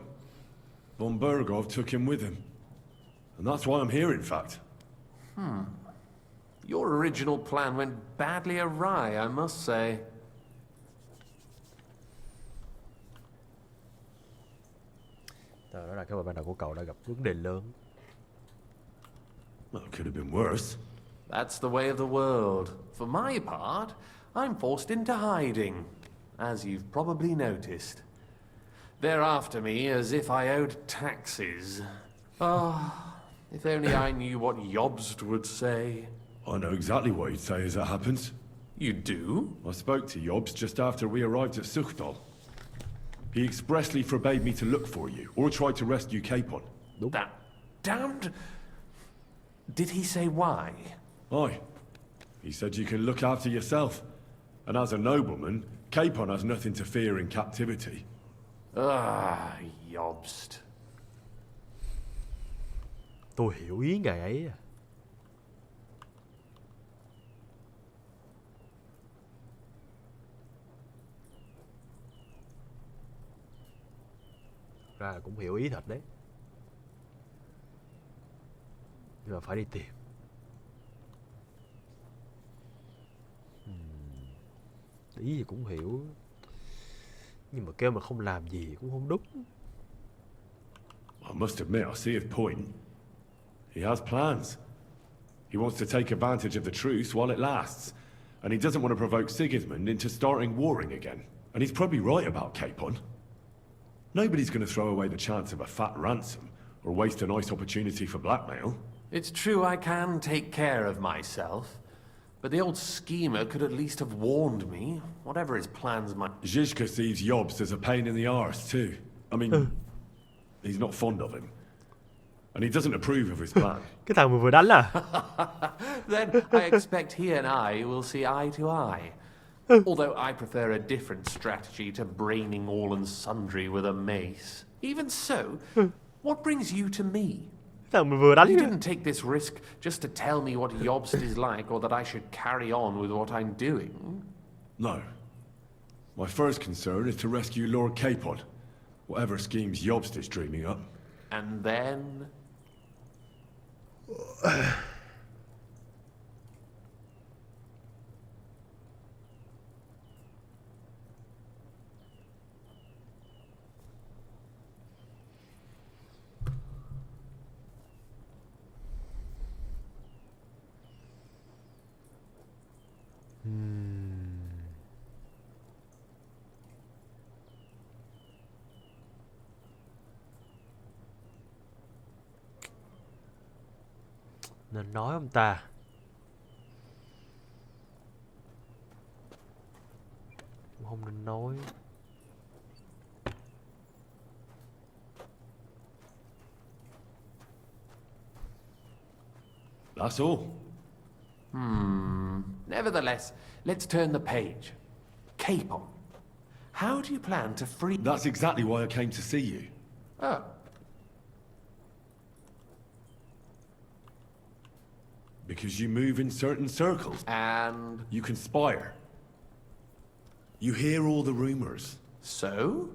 Von Bergov took him with him. And that's why I'm here, in fact. Your original plan went badly awry, I must say. Đó là cái ban đầu của cậu đã gặp vấn đề lớn. Well, it could have been worse. That's the way of the world. For my part, I'm forced into hiding, as you've probably noticed. They're after me as if I owed taxes. If only I knew what Jobst would say. I know exactly what he'd say as it happens. You do? I spoke to Jobst just after we arrived at Suchdal. He expressly forbade me to look for you, or try to rescue Capon. That damned... Did he say why? Aye. He said you can look after yourself. And as a nobleman, Capon has nothing to fear in captivity. Jobst. Tôi hiểu ý ngài ấy. Ra là cũng hiểu ý thật đấy. Nhưng mà phải đi tìm. Ý thì cũng hiểu, nhưng mà kêu mà không làm gì cũng không đúng. I must admit, I see his point. He has plans. He wants to take advantage of the truce while it lasts. And he doesn't want to provoke Sigismund into starting warring again. And he's probably right about Capon. Nobody's going to throw away the chance of a fat ransom, or waste a nice opportunity for blackmail. It's true I can take care of myself, but the old schemer could at least have warned me, whatever his plans might... Zizka sees Jobst as a pain in the arse, too. I mean, he's not fond of him. And he doesn't approve of his plan. Cái thằng vừa đánh à? Then I expect he and I will see eye to eye. Although I prefer a different strategy to braining all and sundry with a mace. Even so, what brings you to me? Thằng vừa đánh. You didn't take this risk just to tell me what Jobst is like, or that I should carry on with what I'm doing. No. My first concern is to rescue Lord Capon, whatever schemes Jobst is dreaming up. And then... Nên nói ông ta. Cũng không nên nói. That's all. Nevertheless, let's turn the page. Capon. How do you plan to free... That's exactly why I came to see you. Oh. Because you move in certain circles. And... You conspire. You hear all the rumors. So?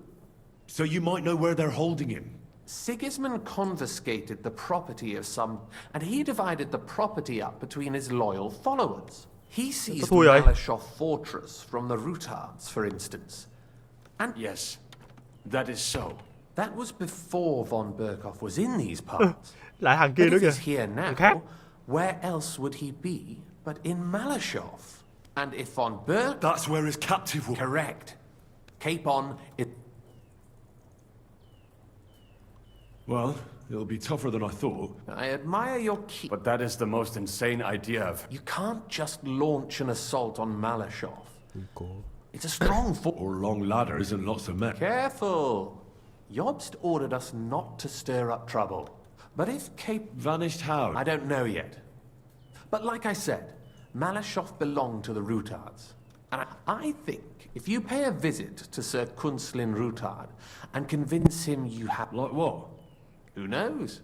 So you might know where they're holding him. Sigismund confiscated the property of some... And he divided the property up between his loyal followers. He seized Malashov Fortress from the Rutards, for instance. And... Yes, that is so. That was before von Berkhoff was in these parts. Lại hàng kia nữa But if he's kìa. here now, where else would he be but in Malashov? And if von Berkhoff... That's where his captive will... Correct. Capon, it... Well, it'll be tougher than I thought. I admire your key... But that is the most insane idea of... You can't just launch an assault on Malashov. It's a strong fort. Or long ladders and lots of men. Careful! Jobst ordered us not to stir up trouble. But if Vanished how? I don't know yet. But like I said, Malashov belonged to the Rutards. And I think if you pay a visit to Sir Kunslin Rutard and convince him you have... Like what? Who knows?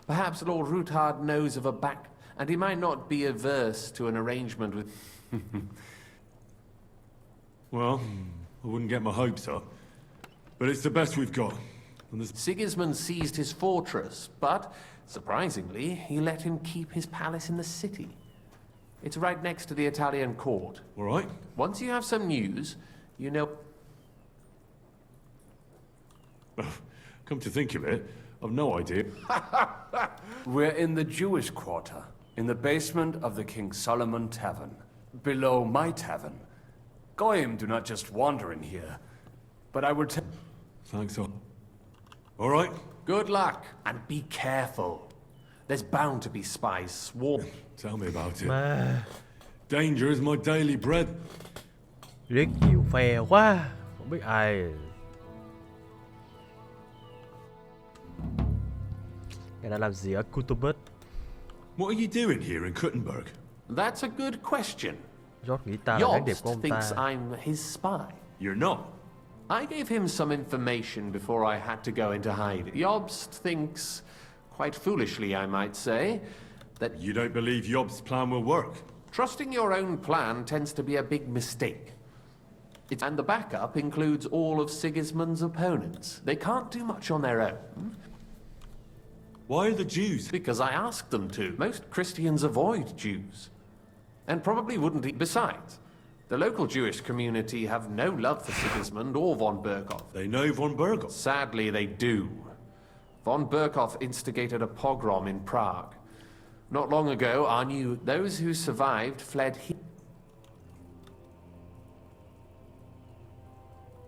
Perhaps Lord Rutard knows of a back... And he might not be averse to an arrangement with... Well, I wouldn't get my hopes up. But it's the best we've got. Sigismund seized his fortress, but, surprisingly, he let him keep his palace in the city. It's right next to the Italian court. All right. Once you have some news, you know... Come to think of it, I've no idea. We're in the Jewish quarter, in the basement of the King Solomon Tavern, below my tavern. Goyim do not just wander in here, but I will tell... Thanks, all right. Good luck, and be careful. There's bound to be spies swarming. Tell me about it. Danger is my daily bread. Rất nhiều phe quá, không biết ai. Cái đã làm gì ở Kuttenberg? What are you doing here in Kuttenberg? That's a good question. George nghĩ ta là đáng đẹp của ông thinks ta. I'm his spy. You're not. I gave him some information before I had to go into hiding. Jobst thinks, quite foolishly I might say, that... You don't believe Jobst's plan will work? Trusting your own plan tends to be a big mistake. And the backup includes all of Sigismund's opponents. They can't do much on their own. Why are the Jews? Because I asked them to. Most Christians avoid Jews. And probably wouldn't... Besides, The local Jewish community have no love for Sigismund or von Berkov. They know von Berkov? Sadly, they do. Von Berkov instigated a pogrom in Prague. Not long ago, those who survived fled here.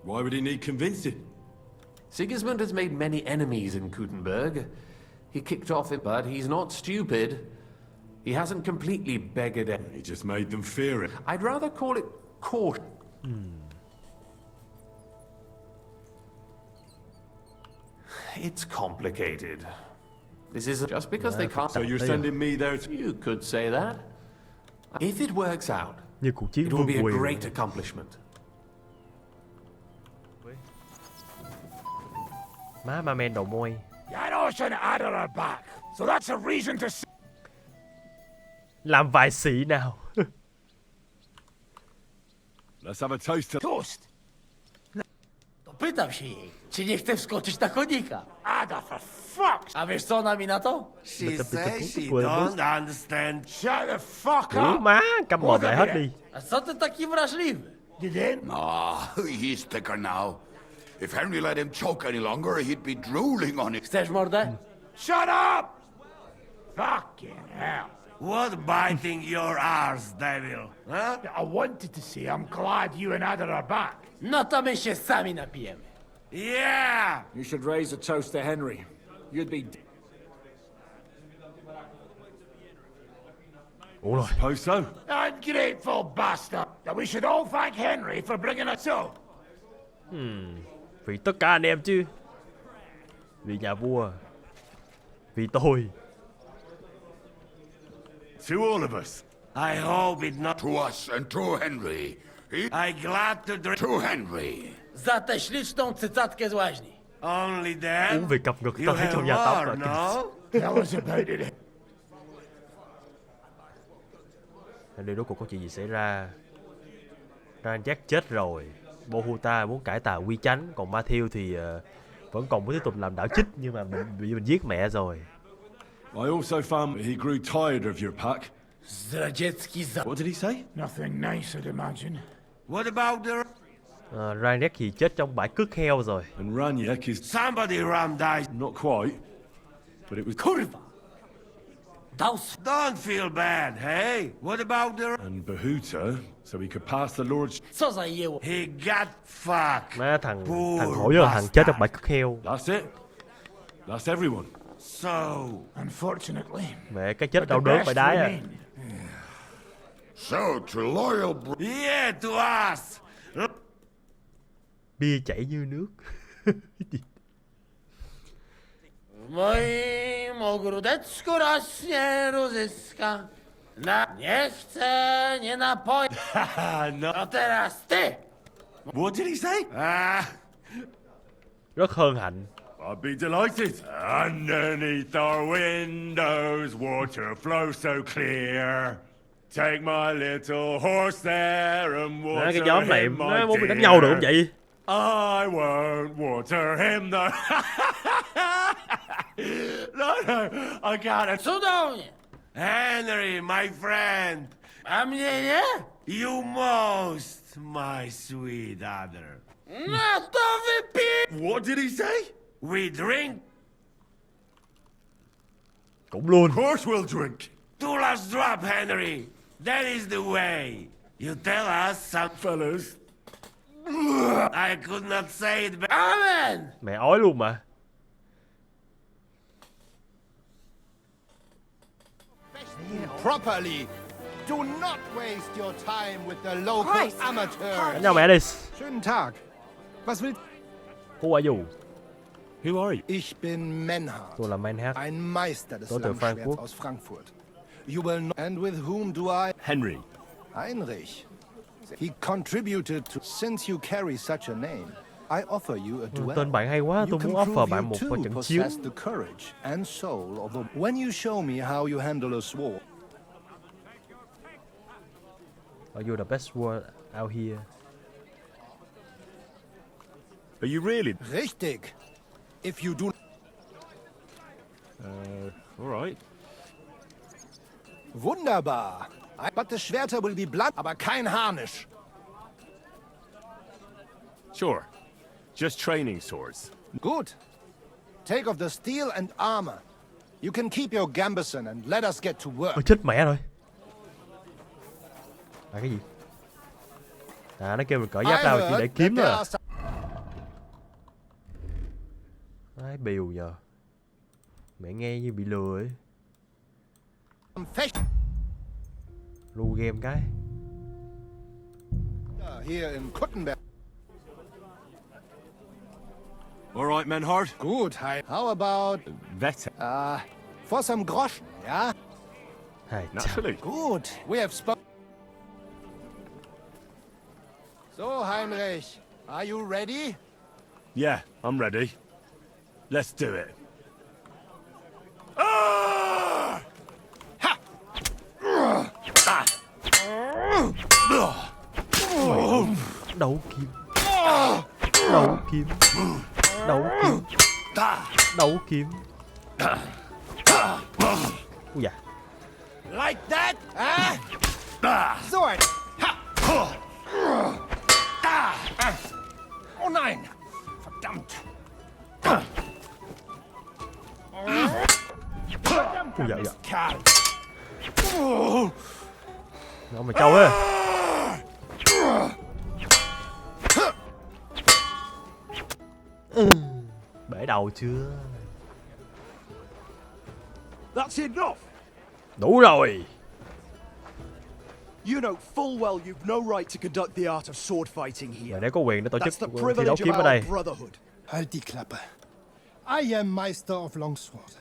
Why would he need convincing? Sigismund has made many enemies in Kuttenberg. He kicked off it, but he's not stupid. He hasn't completely beggared it. He just made them fear it. I'd rather call it caution. It's complicated. This isn't just because they can't... So you're sending me there to... You could say that. If it works out, Như cuộc chiến it will be a vương quyền. great accomplishment. Má ma men đầu môi. Janos and Adder are back, so that's a reason to... Làm vài sĩ nào. Let's have a toast to... Toast! To pytam się jej, czy nie chce wskoczyć na konika. Adder, for fuck's... A wiesz co ona mi na to? She says she don't understand. Shut the fuck Ủa up! má, câm mồm lại hết đi. A co ty taki wrażliwy? Didn't? He's thicker now. If Henry let him choke any longer, he'd be drooling on it. Chcesz mordę? Shut up! Fucking hell. What biting your arse, devil? Huh? I wanted to say I'm glad you and Adder are back. No to my się sami napijemy. Yeah! You should raise a toast to Henry. You'd be... Ủa rồi. Suppose so. Ungrateful bastard! That we should all thank Henry for bringing us up. Vì tất cả anh em chứ. Vì nhà vua. Vì tôi. To all of us. I hope it not... To us and to Henry. I glad to drink... To Henry. Za tę śliczną cycatkę z łaźni. Only then... Uống vì cặp ngực You tôi have trong gia tộc more, là no? Tell us about it. Điều đó cuộc có chuyện gì xảy ra? Jack chết rồi. Bohuta muốn cải tà quy chánh, còn Matthew thì vẫn còn muốn tiếp tục làm đảo chích, nhưng mà bị mình giết mẹ rồi. I also found he grew tired of your pack. Zdradziecki za... What did he say? Nothing nice, I'd imagine. What about the... Raniek thì chết trong bãi cướp heo rồi. And Raniek is... Somebody ram died. Not quite. But it was... Kurwa! Don't feel bad, hey? What about the... And Behuta, so he could pass the Lord's... Co za jeło? He got fucked. Má thằng hổ với thằng chết trong bãi cướp heo. That's it. That's everyone. So, unfortunately... Mẹ cái chết đau đớn phải đái à. So, to loyal... Yeah, to us! Bia chảy như nước. W moim ogródeczku rośnie różyska. Nie chcę, nie napoję. No. A teraz ty! What did he say? Rất hân hạnh. I'd be delighted. Underneath our windows, water flows so clear. Take my little horse there and water Cái nhóm này him, nó my muốn bị đánh dear. nhau được không vậy? I won't water him though. No, I can't. Cudownie! Henry, my friend. A mnie nie? You most, my sweet Adder. No to wypij! What did he say? We drink. Cũng luôn. Of course we'll drink. Two last drop, Henry. That is the way. You tell us some... Fellas. I could not say it better. Amen! Mẹ ói luôn mà. Properly. Do not waste your time with the local amateurs. Đánh nhau mẹ đi. Schönen Tag. Was will... Who are you? Who are you? Ich bin Menhard. Tôi là Manhart. Ein Meister des Tôi từ Langschwerts Frankfurt. aus Frankfurt. You will know. And with whom do I... Henry. Heinrich. He contributed to... Since you carry such a name, I offer you a duel. Tên bạn hay quá, tôi You muốn can offer prove bạn you một too trận chiếu. possess the courage and soul of a... When you show me how you handle a sword... Are you the best word out here? Are you really? Richtig. If you do... All right. Wunderbar. But the Schwerter will be blunt, aber kein Harnisch. Sure. Just training swords. Good. Take off the steel and armor. You can keep your gambeson and let us get to work. Ôi chết mẹ rồi. À cái gì? À nó kêu mình cởi giáp đao chỉ để kiếm rồi. Đấy bìu giờ. Mẹ nghe như bị lừa ấy. Lưu game cái. Here in Kuttenberg. All right, Menhard. Good. How about Vetter? For some groschen, yeah? Naturally. Good. We have spoken. So, Heinrich, are you ready? Yeah, I'm ready. Let's do it. Đấu kiếm. Đấu kiếm. Đấu kiếm. Đấu kiếm. Ui da. Like that? Sword. Oh nein. Verdammt. Ui da, dạ. Nó mà trâu á. Bể đầu chưa? That's enough. Đủ rồi. You know full well you've no right to conduct the art of sword fighting here. Mày đã có quyền để tổ chức That's the thi đấu privilege kiếm of ở đây. our brotherhood. Halt die Klappe. I am Meister of Longsword.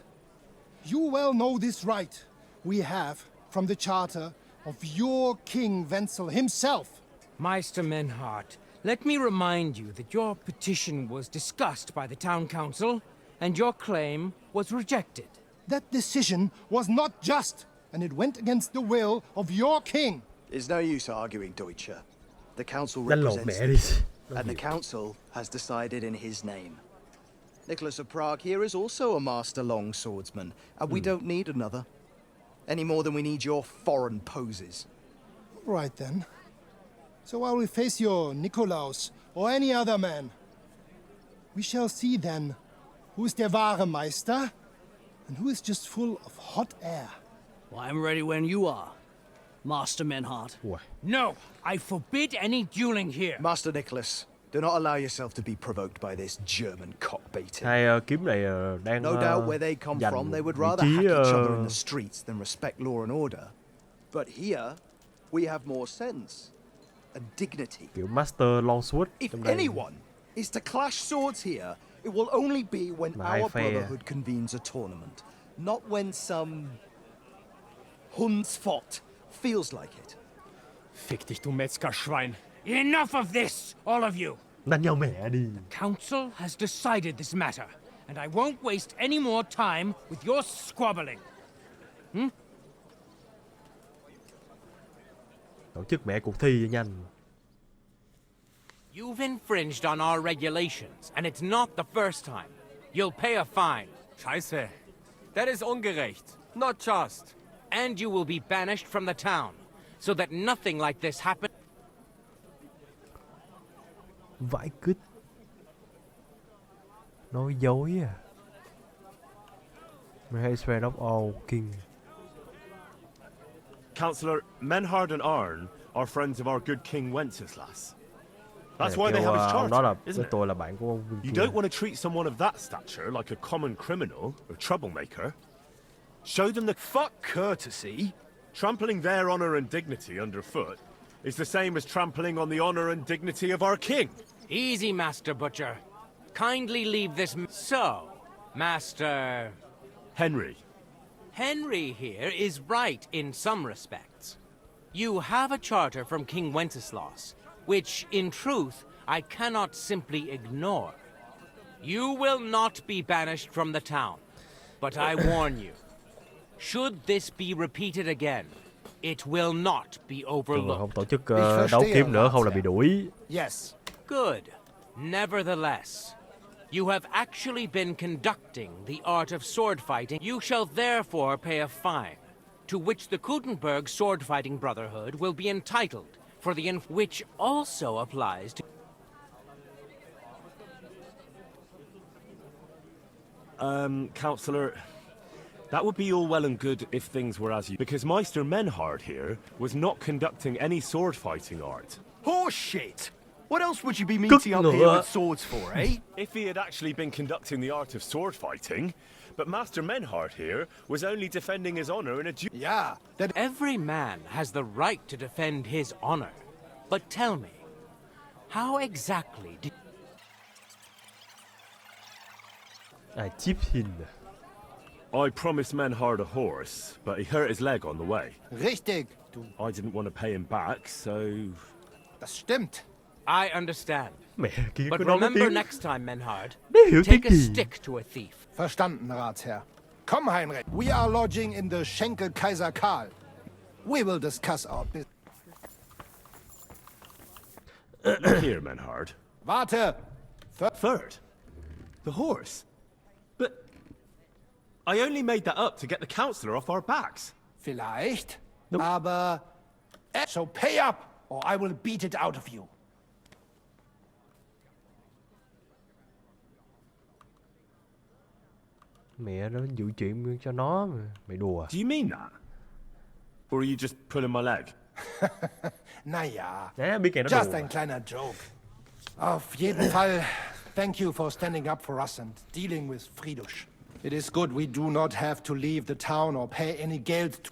You well know this right we have from the charter of your King Wenzel himself. Meister Menhard, let me remind you that your petition was discussed by the town council, and your claim was rejected. That decision was not just, and it went against the will of your king. There's no use arguing, Deutscher. The council Đánh lộn represents mẹ the đi. king, and the council has decided in his name. Nicholas of Prague here is also a master longswordsman, and we don't need another. Any more than we need your foreign poses. Right then. So while we face your Nikolaus or any other man, we shall see then who is der wahre Meister and who is just full of hot air. Well, I'm ready when you are, Master Menhard. No, I forbid any dueling here. Master Nicholas, do not allow yourself to be provoked by this German cockbaiting. Hai kiếm này đang No doubt where they come from, they would rather hack each other in the streets than respect law and order. But here, we have more sense and dignity. kiểu Master Longsword. If anyone is to clash swords here, it will only be when our brotherhood convenes a tournament, not when some Hundsfott feels like it. Fick dich, du Metzgerschwein. Enough of this, all of you. Đánh nhau mẹ đi. The council has decided this matter, and I won't waste any more time with your squabbling. Tổ chức mẹ cuộc thi cho nhanh. You've infringed on our regulations, and it's not the first time. You'll pay a fine. Scheiße. That is ungerecht. Not just. And you will be banished from the town, so that nothing like this happens. Vãi cứt. Nói dối à. My husband of all king. Councillor, Menhard and Arn are friends of our good King Wenceslas. That's why they have his charter, isn't it? Tôi là bạn của ông You don't want to treat someone of that stature like a common criminal or troublemaker. Show them the fuck courtesy. Trampling their honor and dignity underfoot is the same as trampling on the honor and dignity of our king. Easy, Master Butcher. Kindly leave this. So, Master Henry. Henry here is right in some respects. You have a charter from King Wenceslas, which, in truth, I cannot simply ignore. You will not be banished from the town, but I warn you, should this be repeated again, it will not be overlooked. Không tổ chức đấu kiếm nữa, không là bị đuổi. Yes. Good. Nevertheless, you have actually been conducting the art of sword fighting. You shall therefore pay a fine, to which the Kuttenberg sword fighting brotherhood will be entitled, for the which also applies to... Councillor, that would be all well and good if things were as you... Because Meister Menhard here was not conducting any sword fighting art. Horseshit! What else would you be meeting up here with swords for, eh? If he had actually been conducting the art of sword fighting, but Master Menhard here was only defending his honor in a duel. Yeah, that... Every man has the right to defend his honor. But tell me, how exactly did... Chip hin. I promised Menhard a horse, but he hurt his leg on the way. Richtig. I didn't want to pay him back, so... Das stimmt. I understand. Mẹ, But remember next time, Menhard, hiểu take a tiếng gì. stick to a thief. Verstanden, Ratsherr. Komm, Heinrich. We are lodging in the Schenkel Kaiser Karl. We will discuss our business. Look here, Menhard. Warte. Third? The horse? But... I only made that up to get the councillor off our backs. Vielleicht. Nope. Aber... So pay up, or I will beat it out of you. Mẹ nó giữ chuyện cho nó mà. Mày đùa. Do you mean that? Or are you just pulling my leg? Naja, biết kẻ nó just đùa. ein kleiner joke. Auf jeden Fall, thank you for standing up for us and dealing with Friedrich. It is good we do not have to leave the town or pay any geld to...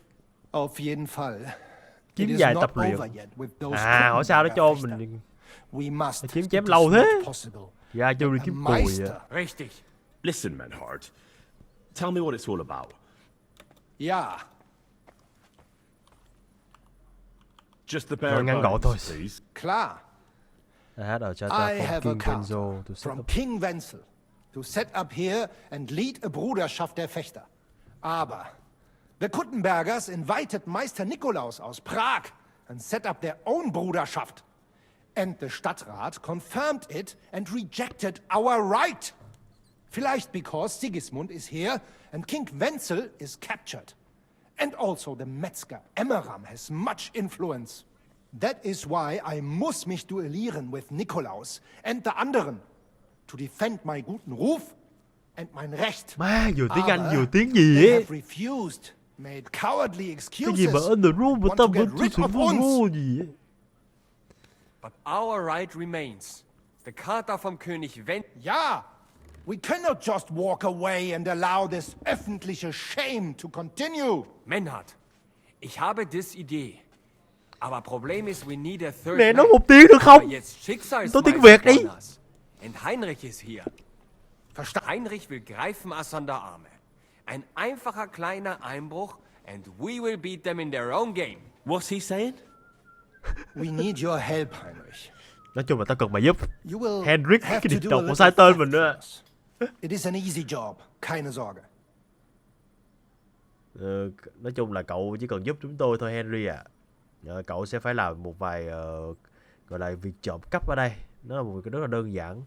Auf jeden Fall. It Kiếm is vài not tập luyện. over yet with those Hỏi sao nó cho Kuttenberg mình We must kiếm do chém the lâu thế. smooth possible. Ra cho đi A kiếm cùi Meister. vậy. Richtig. Listen, Menhard. Tell me what it's all about. Ja. Just the bare ngắn gọn thôi. bones, please. Klar. I had a chat I from have a King counsel Wenzel to set from up. King Wenzel to set up here and lead a Bruderschaft der Fechter. Aber the Kuttenbergers invited Meister Nikolaus aus Prag and set up their own Bruderschaft. And the Stadtrat confirmed it and rejected our right. Vielleicht because Sigismund is here and King Wenzel is captured. And also the Metzger Emmeram has much influence. That is why I muss mich duellieren with Nikolaus and the anderen to defend my guten Ruf and mein Recht. Má, vừa tiếng Anh vừa tiếng They gì ấy. have refused, made cowardly Cái excuses. gì mà in the room mà want tao to vẫn get chưa rid sự of ngu uns. ngu gì ấy. But our right remains. The Charta vom König Wen... Ja, we cannot just walk away and allow this öffentliche Shame to continue. Menhard, ich habe das Idee. Aber Problem ist, we need a third Mẹ man. nói một tiếng được không? Aber jetzt Nói tiếng Việt đi. Schicksalsmeister. And Heinrich ist hier. Heinrich will Greifenasser an der Arme. Ein einfacher kleiner Einbruch and we will beat them in their own game. What's he saying? We need your help, Heinrich. Nói chung là tao cần mày giúp. You will Henrik, have cái to điện do a đọc có little sai tên fact mình nữa. for us. It is an easy job, keine Sorge. Nói chung là cậu chỉ cần giúp chúng tôi thôi Henry à. Cậu sẽ phải làm một vài gọi là việc trộm cắp ở đây. Nó là một việc rất là đơn giản.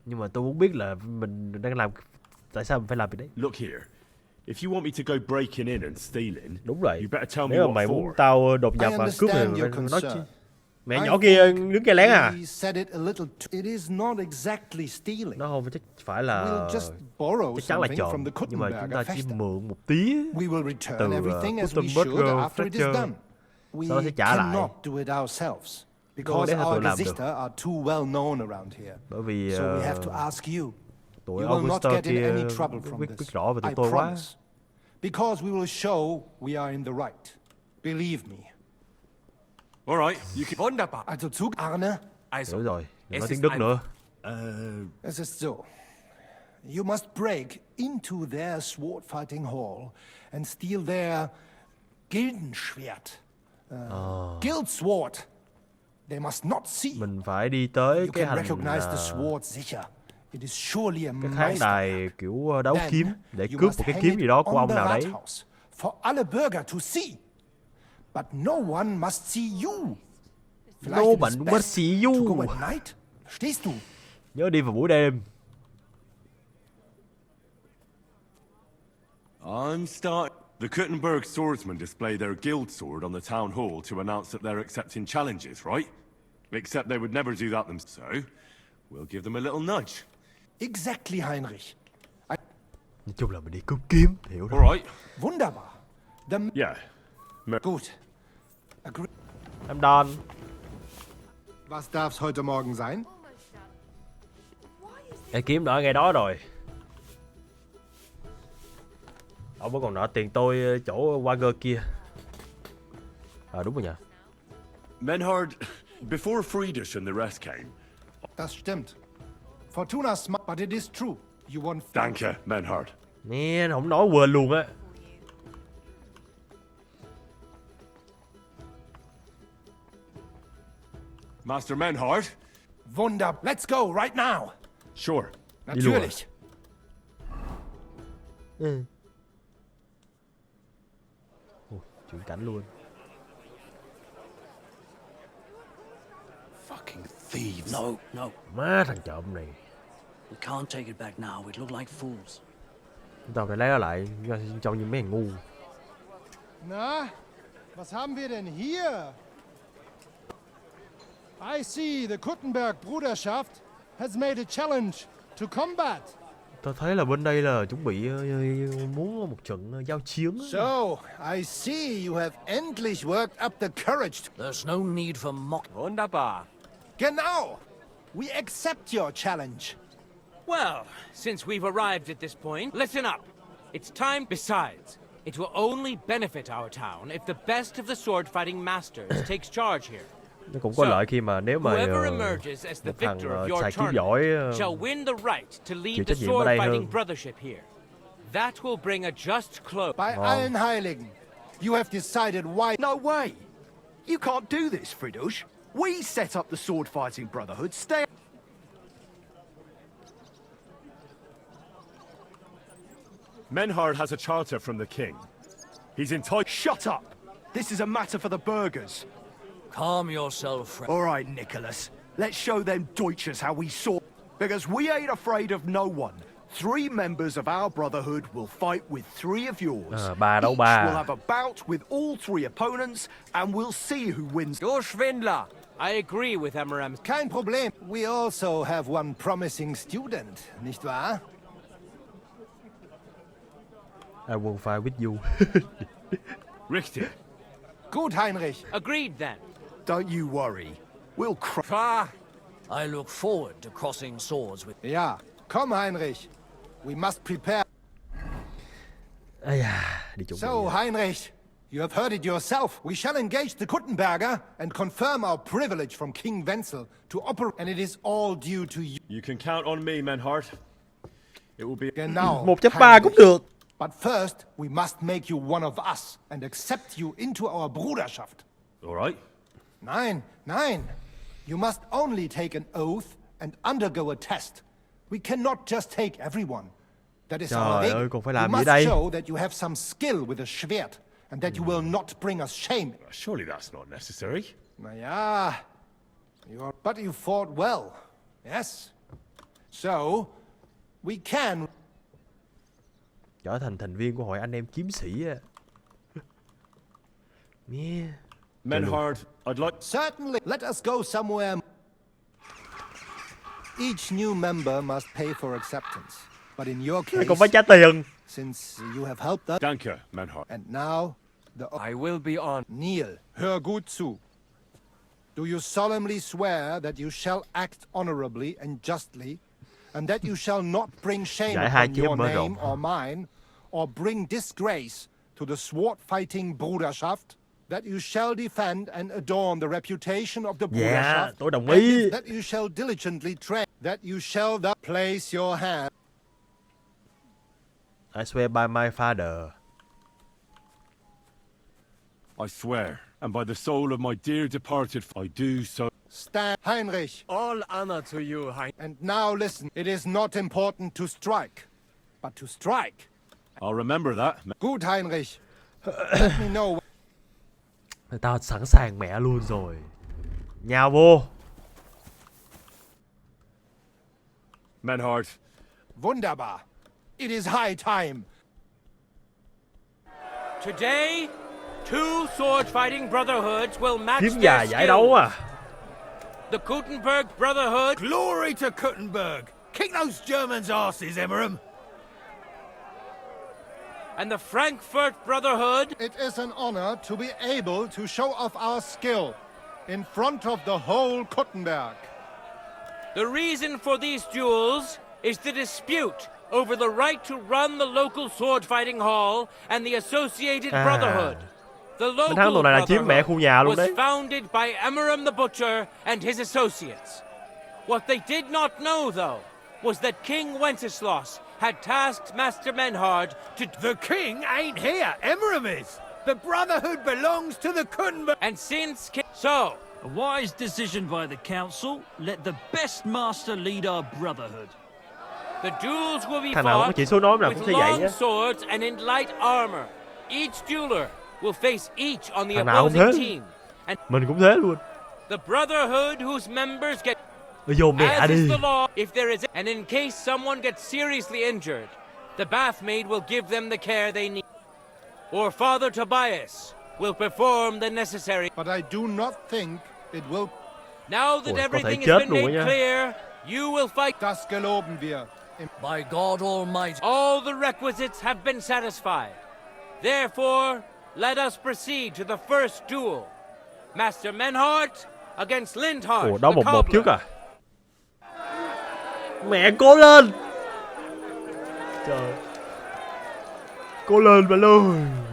Nhưng mà tôi muốn biết là mình đang làm, tại sao mình phải làm việc đấy. Look here. If you want me to go breaking in and stealing, đúng rồi. You better tell me Nếu mà what mày for. muốn tao đột nhập và cướp thì mày nói chi? Mẹ nhỏ kia đứng nghe lén à? It is not exactly stealing. Nó không chắc phải là chắc chắn là trộm, nhưng mà chúng ta chỉ mượn một tí từ Kuttenberg, sau đó sẽ trả lại. Because để our tôi làm được. Gesichter are too well known around here. Bởi vì So we have to ask you. Tụi You will not Augusta get in kia any trouble from biết this. rõ về tụi I tôi quá. promise. Because we will show we are in the right. Believe me. All right, you can... Wunderbar. Also Zug, Arne. Đúng rồi, đừng nói tiếng Đức nữa. Es ist so. You must break into their sword fighting hall and steal their Gildenschwert. Guild sword. They must not see. Mình phải đi tới You cái can hành recognize the sword sicher. It is surely a cái khán đài kiểu đấu kiếm để you cướp must một cái hang kiếm it gì đó của on ông the nào đấy. Rathaus for alle Bürger to see. But no one must see you. No one must see you. To go at night. Verstehst du? Nhớ đi vào buổi đêm. I'm starting. The Kuttenberg swordsmen display their guild sword on the town hall to announce that they're accepting challenges, right? Except they would never do that themselves, so we'll give them a little nudge. Exactly, Heinrich. Nói chung là mình đi cướp kiếm, hiểu rồi. All right. Wunderbar. Yeah. Gut. Agree. I'm done. Was darf's heute Morgen sein? Cái kiếm đợi ngày đó rồi. Ông vẫn còn nợ tiền tôi chỗ Wager kia. À đúng rồi nhỉ. Menhard, before Friedrich and the rest came. Das stimmt. Fortuna smart, but it is true. You won. Danke, Menhard. Nè, không nói quên luôn á. Master Menhard? Wunder. Let's go right now. Sure. Natürlich. Ừ. Chuyển cảnh luôn. Fucking thieves. No, no. Má thằng trộm này. We can't take it back now. We'd look like fools. Chúng ta phải lấy nó lại cho như mấy thằng ngu. Na, was haben wir denn hier? I see the Kuttenberg Bruderschaft has made a challenge to combat. Tôi thấy là bên đây là chuẩn bị muốn một trận giao chiến. So, I see you have endlich worked up the courage. There's no need for mock. Wunderbar. Genau. We accept your challenge. Well, since we've arrived at this point, listen up. It's time. Besides, it will only benefit our town if the best of the sword-fighting masters takes charge here. Nó cũng có lợi khi mà nếu mà một thằng xài kiếm giỏi shall win the right to lead chịu the trách nhiệm ở đây hơn. sword-fighting brothership here. That will bring a just close. By allen Heiligen, you have decided why. No way! You can't do this, Friedrich. We set up the sword-fighting brotherhood. Stay. Menhard has a charter from the king. He's entitled. Shut up! This is a matter for the burghers. Calm yourself, friend. All right, Nicholas. Let's show them Deutschers how we saw. Because we ain't afraid of no one. 3 members of our brotherhood will fight with 3 of yours. Ba đấu Each ba. will have a bout with all 3 opponents, and we'll see who wins. You're Schwindler. I agree with Emmeram. Kein Problem. We also have one promising student, nicht wahr? I will fight with you. Richtig. Gut, Heinrich. Agreed then. Don't you worry. We'll cry. I look forward to crossing swords with. Ja, komm, Heinrich. We must prepare. So, Heinrich, you have heard it yourself. We shall engage the Kuttenberger and confirm our privilege from King Wenzel to operate, and it is all due to you. You can count on me, Menhard. It will be. Genau. 1.3 cũng được. But first, we must make you one of us and accept you into our Bruderschaft. All right. Nein, nein. You must only take an oath and undergo a test. We cannot just take everyone. That is our Trời ơi, aim. còn phải You làm gì must đây? show that you have some skill with a Schwert and that you will not bring us shame. Surely that's not necessary. Naja, but you fought well. Yes. So, we can. Trở thành thành viên của hội anh em kiếm sĩ á. Yeah. Menhard, I'd like. Certainly. Let us go somewhere. Each new member must pay for acceptance. But in your case, còn phải trả tiền. Since you have helped us. Danke, Menhard. And now, I will be on. Neil, hör gut zu. Do you solemnly swear that you shall act honorably and justly, and that you shall not bring shame upon your name or mine, or bring disgrace to the sword-fighting Bruderschaft? That you shall defend and adorn the reputation of the Bruderschaft, tôi đồng ý. and that you shall diligently train, that you shall thus place your hand. I swear by my father. I swear, and by the soul of my dear departed, I do so. Stand, Heinrich. All honor to you, Heinrich. And now listen, it is not important to strike, but to strike. I'll remember that. Good, Heinrich. Let me know. Người ta sẵn sàng mẹ luôn rồi. Nhào vô. Menhard. Wunderbar. It is high time. Today, 2 sword-fighting brotherhoods will match Kiếm their giải đấu à. The Kuttenberg Brotherhood. Glory to Kuttenberg! Kick those Germans' asses, Emerham! And the Frankfurt Brotherhood? It is an honor to be able to show off our skill in front of the whole Kuttenberg. The reason for these duels is the dispute over the right to run the local sword fighting hall and the associated brotherhood. The local brotherhood was founded by Emerham the Butcher and his associates. What they did not know, though, was that King Wenceslas had tasked Master Menhard to... The king ain't here, Emerham is! The Brotherhood belongs to the Kuttenberg... And since... So... A wise decision by the council. Let the best master lead our brotherhood. The duels will be fought with long swords and in light armor. Each dueler will face each on the opposing team. And mình cũng thế luôn. The Brotherhood whose members get... Vô mẹ As is đi. the law, if there is... And in case someone gets seriously injured, the bathmaid will give them the care they need. Or Father Tobias will perform the necessary... But I do not think it will... Now that everything has been made clear, you will fight... Das geloben wir. By God Almighty. All the requisites have been satisfied. Therefore, let us proceed to the first duel. Master Menhard against Lindhard. Ủa, đó 1-1 trước à? Mẹ cố lên. Trời. Cố lên bạn ơi.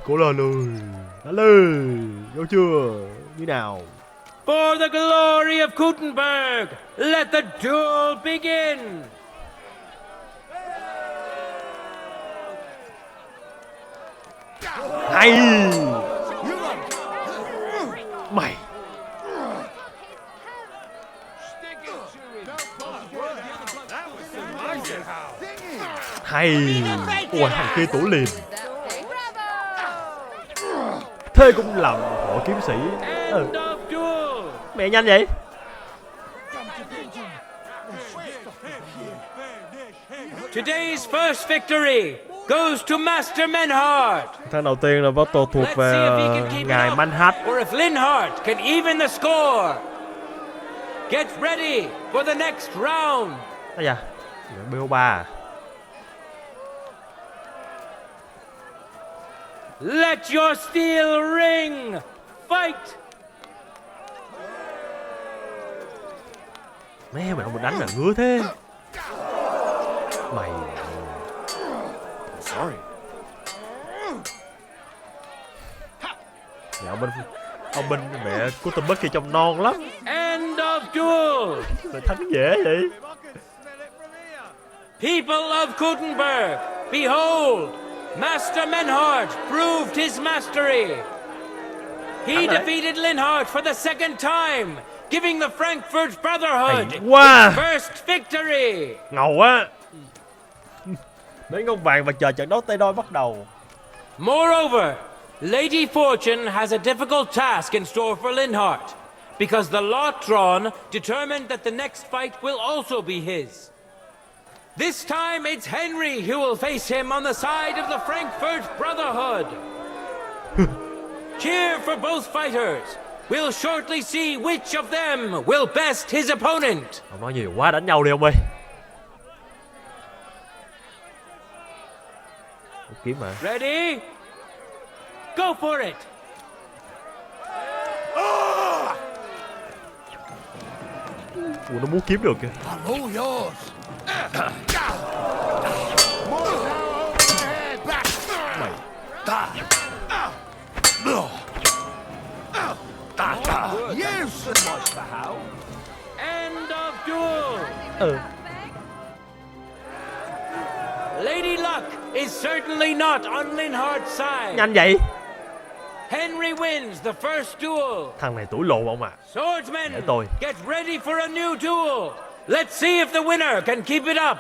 Cố lên ơi. Đánh lên. Vô chưa? Như nào? For the glory of Kuttenberg, let the duel begin. Hay. Mày. Hay. Ui, thằng kia tủ liền. Thế cũng làm hộ kiếm sĩ. Mẹ nhanh vậy. Today's first victory goes to Master Menhard. Thằng đầu tiên là battle thuộc về ngài Manhat. Or if Lindhard can even the score. Get ready for the next round. Ây da, BO3 à? Let your steel ring. Fight. Mẹ mày, ông mình đánh là ngứa thế. Mày. Sorry. Dạ, ông binh mẹ Kuttenberg kia trông non lắm. End of duel. Mày thắng dễ vậy. People of Kuttenberg, behold, Master Menhard proved his mastery. He defeated Lindhard for the second time, giving the Frankfurt Brotherhood its first victory. Ngầu quá. Mấy ngông vàng và chờ trận đấu tay đôi bắt đầu. Moreover, Lady Fortune has a difficult task in store for Lindhard, because the lot drawn determined that the next fight will also be his. This time it's Henry who will face him on the side of the Frankfurt Brotherhood. Cheer for both fighters. We'll shortly see which of them will best his opponent. Ông nói nhiều quá, đánh nhau đi ông ơi. Kiếm mà. Ready? Go for it. Ủa, nó muốn kiếm được kìa. All yours. Mày. End of duel. Lady Luck is certainly not on Lindhard's side. Nhanh vậy. Henry wins the first duel. Thằng này tuổi lộn ông à. Swordsmen, để tôi. get ready for a new duel. Let's see if the winner can keep it up.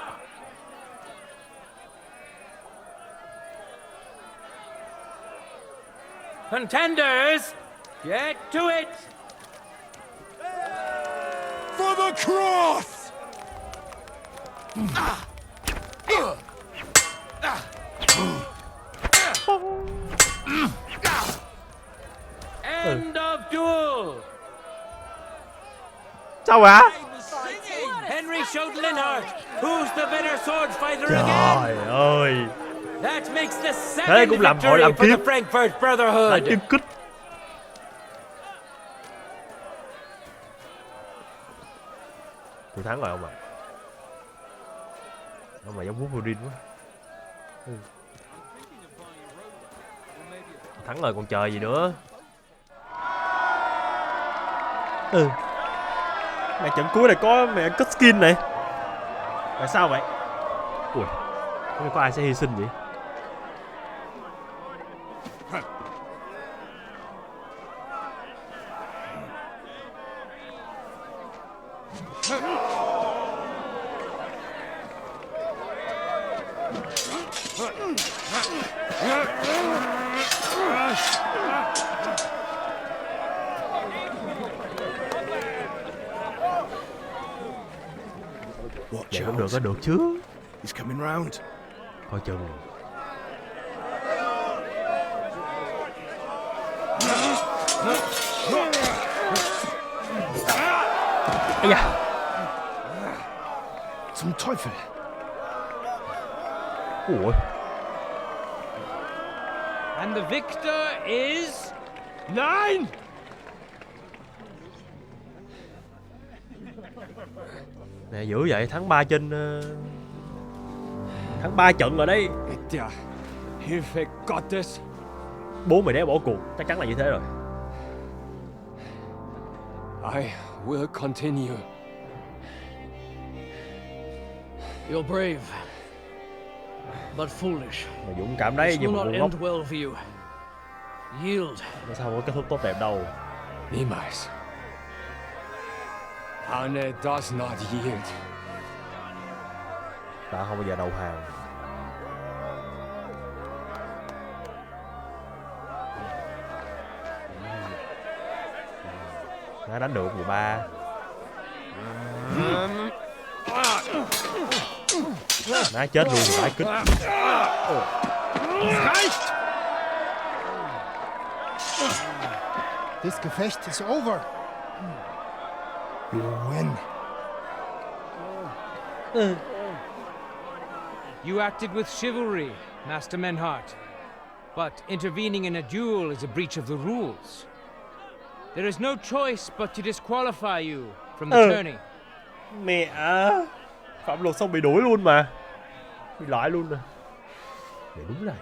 Contenders, get to it. For the cross! End of duel. Sao hả? Henry shout Linhart. Who's the better sword fighter Trời again? ơi. That makes the Thế second cũng làm họ victory làm for the tiếp. Frankfurt Đánh Brotherhood. chân kích. Tôi thắng rồi ông ạ. Ông mà giống Wolverine quá. Thắng rồi còn chờ gì nữa. Mẹ trận cuối này có mẹ cất skin này. Tại sao vậy? Ui, không có ai sẽ hy sinh vậy? Vậy cũng được chứ. He's coming round. Coi chừng. Ây da. Zum Teufel. Ủa. And the victor is... Nein! Nè dữ vậy, thắng 3 trên thắng 3 trận rồi đấy. Hilfe Gottes. 4 mày đéo bỏ cuộc, chắc chắn là như thế rồi. I will continue. You're brave, but foolish. Mày dũng cảm đấy This nhưng will mà not ngu ngốc. end well for you. Yield. Nó sao không có kết thúc tốt đẹp đâu. Niemals. Arne does not yield. Ta không bao giờ đầu hàng. Nó đánh được 13. Nó chết luôn rồi, phải kích. This Gefecht is over. You win. You acted with chivalry, Master Menhart. But intervening in a duel is a breach of the rules. There is no choice but to disqualify you from the tourney. Mẹ, phạm luật xong bị đuổi luôn mà. Bị loại luôn nè. Mẹ đúng là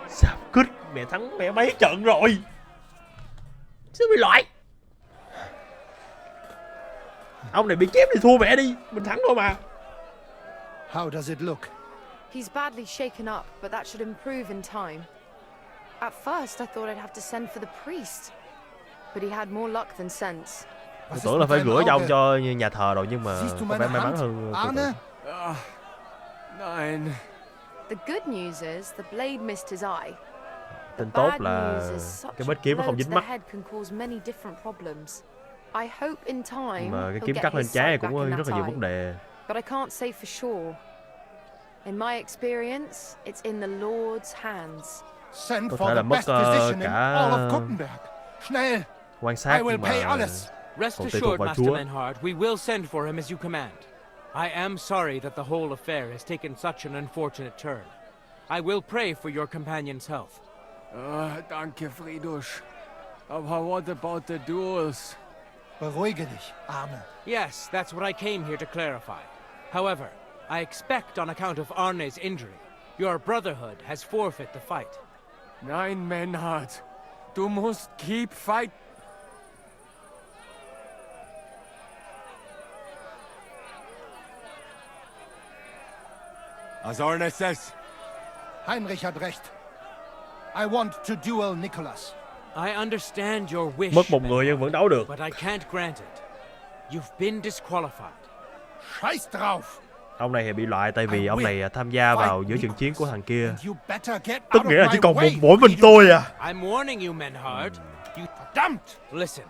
sạp kích. Mẹ thắng mẹ mấy trận rồi. Sao bị loại? Ông này bị chém thì thua mẹ đi. Mình thắng thôi mà. How does it look? He's badly shaken up, but that should improve in time. At first, I thought I'd have to send for the priest, but he had more luck than sense. Tôi tưởng là phải gửi cho ông cho nhà thờ rồi nhưng mà có vẻ may mắn hơn. Nein. The good news is the blade missed his eye. Tin tốt là cái vết kiếm nó không dính mắt. I hope in time mà cái kiếm cắt lên trái này cũng rất là nhiều vấn đề. But I can't say for sure. In my experience, it's in the Lord's hands. Send Có for thể là the mất best physician in all of cả Kuttenberg. Schnell. quan sát I will mà pay alles. Rest còn tùy assured, thuộc vào Master Chúa. Menhart, we will send for him as you command. I am sorry that the whole affair has taken such an unfortunate turn. I will pray for your companion's health. Danke, Friedrich. Aber what about the duels? Beruhige dich, Arne. Yes, that's what I came here to clarify. However, I expect on account of Arne's injury, your brotherhood has forfeit the fight. Nein, Menhart. Du musst keep fight. As Arne says. Heinrich had recht. I want to duel Nicholas. I understand your wish, Mất một người nhưng vẫn đấu được. but I can't grant it. You've been disqualified. Scheiß drauf. Ông này thì bị loại tại vì ông này tham gia vào giữa trận chiến của thằng kia. You better get Tức out nghĩa là of chỉ my còn way. mỗi mình tôi à. I'm warning you, Menhart. You Verdammt! Listen.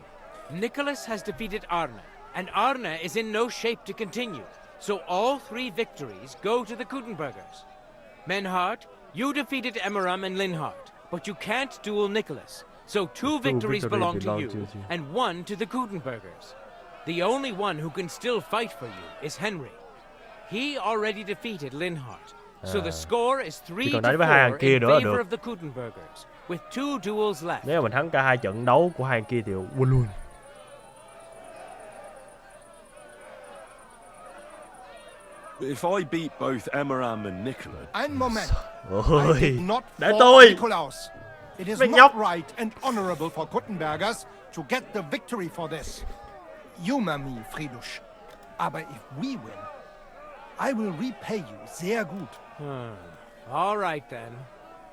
Nicholas has defeated Arne, and Arne is in no shape to continue. So all 3 victories go to the Kuttenbergers. Menhart, you defeated Emmeram and Linhart, but you can't duel Nicholas. So 2 victories belong to you, and 1 to the Kuttenbergers. The only one who can still fight for you is Henry. He already defeated Linhart. So the score is 3-4 in favor of the Kuttenbergers, with 2 duels left. Nếu mình thắng cả 2 trận đấu của hai thằng kia thì win luôn. If I beat both Emiram and Nicola... And moment. Ôi, I did not để fall tôi. Nikolaus. It is Mày not nhóc. right and honorable for Kuttenbergers to get the victory for this. Humor me, Friedrich. Aber if we win, I will repay you sehr gut. All right then.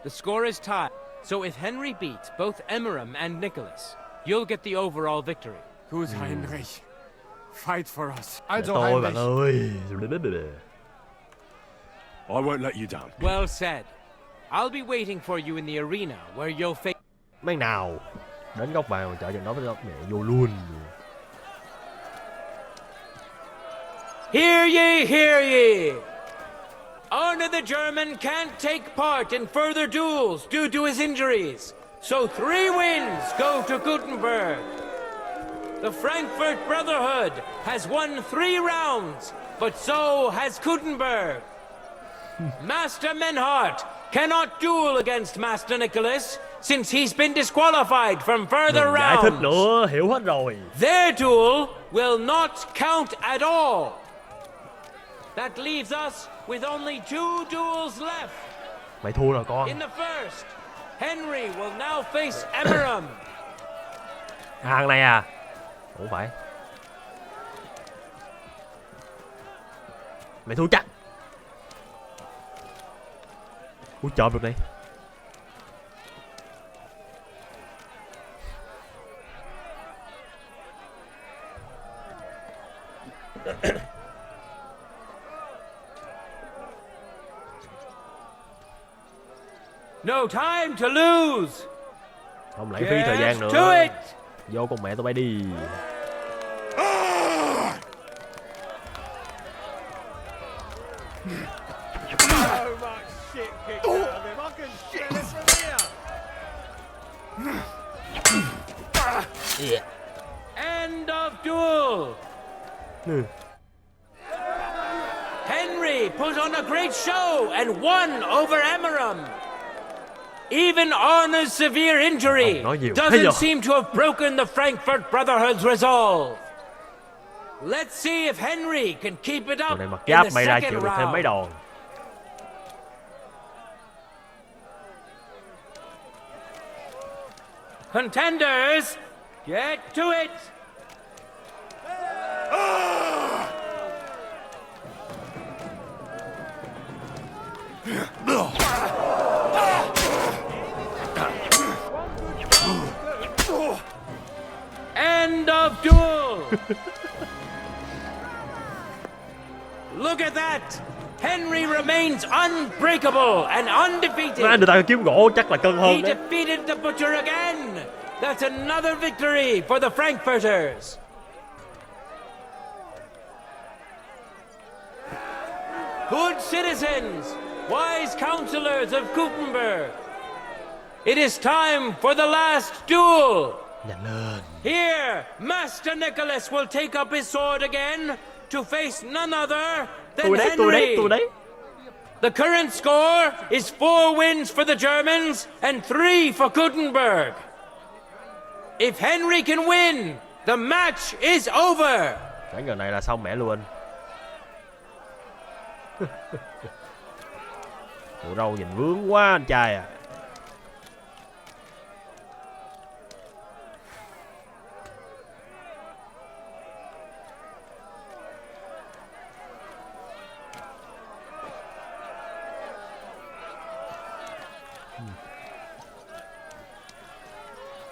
The score is tied. So if Henry beats both Emiram and Nicholas, you'll get the overall victory. Who's Heinrich? Fight for us. Also Tôi bạn ơi. I won't let you down. Well said. I'll be waiting for you in the arena where you'll face... Mấy nào đến góc vàng mà chợ trận đấu với góc mẹ vô luôn. Hear ye, hear ye! Arne the German can't take part in further duels due to his injuries, so 3 wins go to Kuttenberg. The Frankfurt Brotherhood has won 3 rounds, but so has Kuttenberg. Master Menhart cannot duel against Master Nicholas since he's been disqualified from further Giải thích rounds. nữa, hiểu hết rồi. Their duel will not count at all. That leaves us with only 2 duels left. Mày thua rồi con. In the first, Henry will now face Emiram. Hàng này à? Ủa phải. Mày thua chắc. Ui chộp được đi. No time to lose. Không lãng phí thời gian nữa. To it. Vô con mẹ tụi bay đi. So much shit kicked out of him. I can shit it from here. End of duel. Henry put on a great show and won over Emiram. Even Arne's severe injury doesn't seem to have broken the Frankfurt Brotherhood's resolve. Let's see if Henry can keep it up Tụi này mặc in giáp the mày ra second chịu được thêm mấy round. đòn. Contenders, get to it. End of duel. Look at that. Henry remains unbreakable and undefeated. Anh người ta kiếm gỗ chắc là cân hơn He đấy. defeated the Butcher again. That's another victory for the Frankfurters. Good citizens, wise counselors of Kuttenberg. It is time for the last duel. Here, Master Nicholas will take up his sword again to face none other than Henry. The current score is 4 wins for the Germans and 3 for Kuttenberg. If Henry can win, the match is over. Cái giờ này là xong mẹ luôn. Bộ râu nhìn vướng quá anh trai à.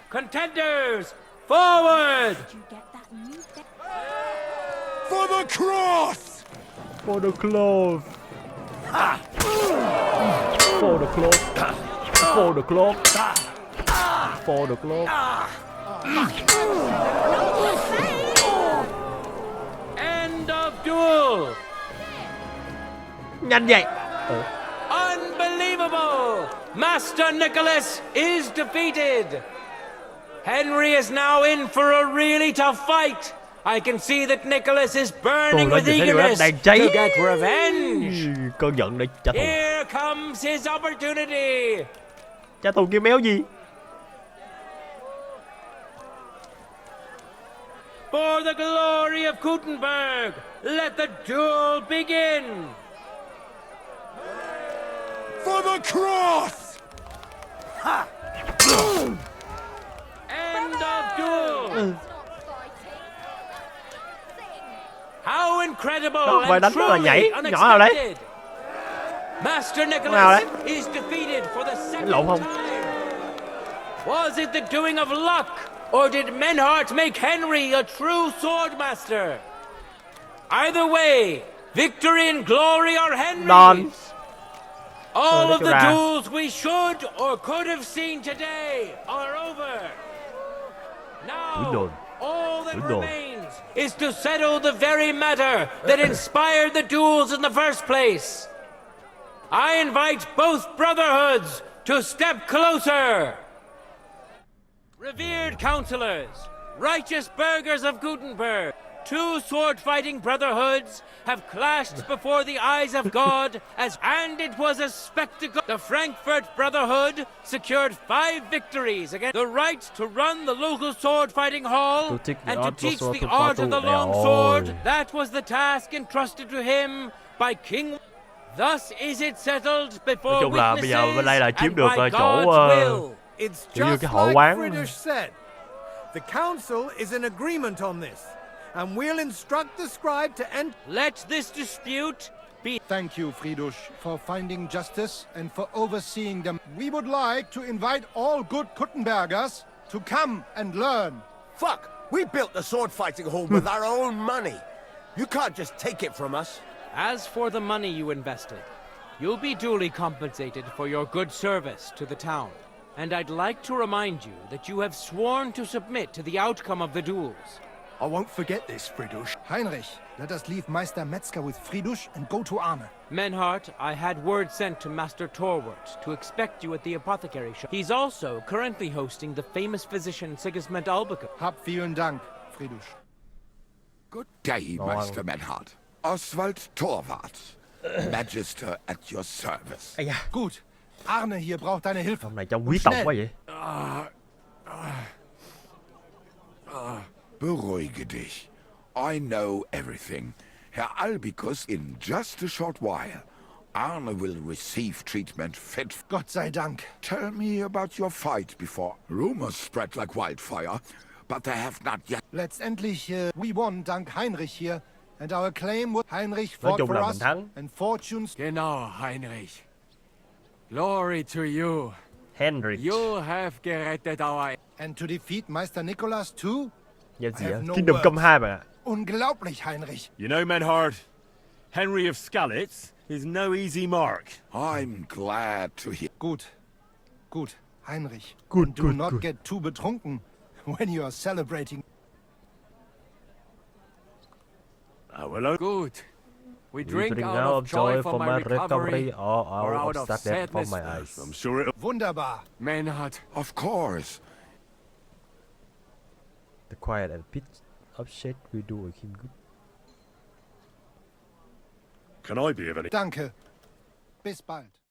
Contenders, forward! For the cross! For the cloth. For the cloth. For the cloth. For the cloth. End of duel! Nhanh vậy. Unbelievable! Master Nicholas is defeated. Henry is now in for a really tough fight I can see that Nicholas is burning with eagerness to get revenge. Cơn giận để trả thù. Here comes his opportunity. Trả thù cái méo gì? For the glory of Kuttenberg, let the duel begin. For the cross! Ha! End of duel. How incredible and truly unexpected. Master Nicholas is defeated for the second time. Was it the doing of luck, or did Menhart make Henry a true swordmaster? Either way, victory and glory are Henry's. All of the duels we should or could have seen today are over. Now, all that remains is to settle the very matter that inspired the duels in the first place. I invite both brotherhoods to step closer. Revered counselors, righteous burghers of Kuttenberg, two sword-fighting brotherhoods have clashed before the eyes of God, and it was a spectacle. The Frankfurt Brotherhood secured 5 victories against the right to run the local sword-fighting hall and to teach the art of the long sword. That was the task entrusted to him by King. Thus is it settled before witnesses and by God's will. It's just like Friedrich said. The council is in agreement on this, and we'll instruct the scribe to end. Let this dispute be. Thank you, Friedrich, for finding justice and for overseeing them. We would like to invite all good Kuttenbergers to come and learn. Fuck! We built the sword fighting hall with our own money. You can't just take it from us. As for the money you invested, you'll be duly compensated for your good service to the town. And I'd like to remind you that you have sworn to submit to the outcome of the duels. I won't forget this, Friedrich. Heinrich, let us leave Meister Metzger with Friedrich and go to Arne. Menhart, I had word sent to Master Torwart to expect you at the apothecary shop. He's also currently hosting the famous physician Sigismund Albuquerque. Hab vielen Dank, Friedrich. Good day, Meister Menhart. Oswald Torwart, Magister at your service. Gut. Arne hier braucht deine Hilfe. Ông này trông quý tộc quá vậy. Beruhige dich. I know everything. Herr Albicus, in just a short while, Arne will receive treatment fit. Gott sei Dank. Tell me about your fight before. Rumors spread like wildfire, but they have not yet. Letztendlich, we won dank Heinrich here, and our claim was Heinrich fought for us, and fortunes. Genau, Heinrich. Glory to you. Henry. You have gerettet our... And to defeat Meister Nicholas too? Dạ gì ạ? Kingdomcome 2 bạn ạ. Unglaublich, Heinrich. You know, Menhart, Henry of Skalitz is no easy mark. I'm glad to hear. Gut, Heinrich. Good, do not get too betrunken when you are celebrating. Good. We drink out of joy for my recovery or out of sadness for my eyes. I'm sure it'll... Wunderbar. Menhart. Of course. The quiet and pitch of shit we do him good. Can I be of any... Danke. Bis bald.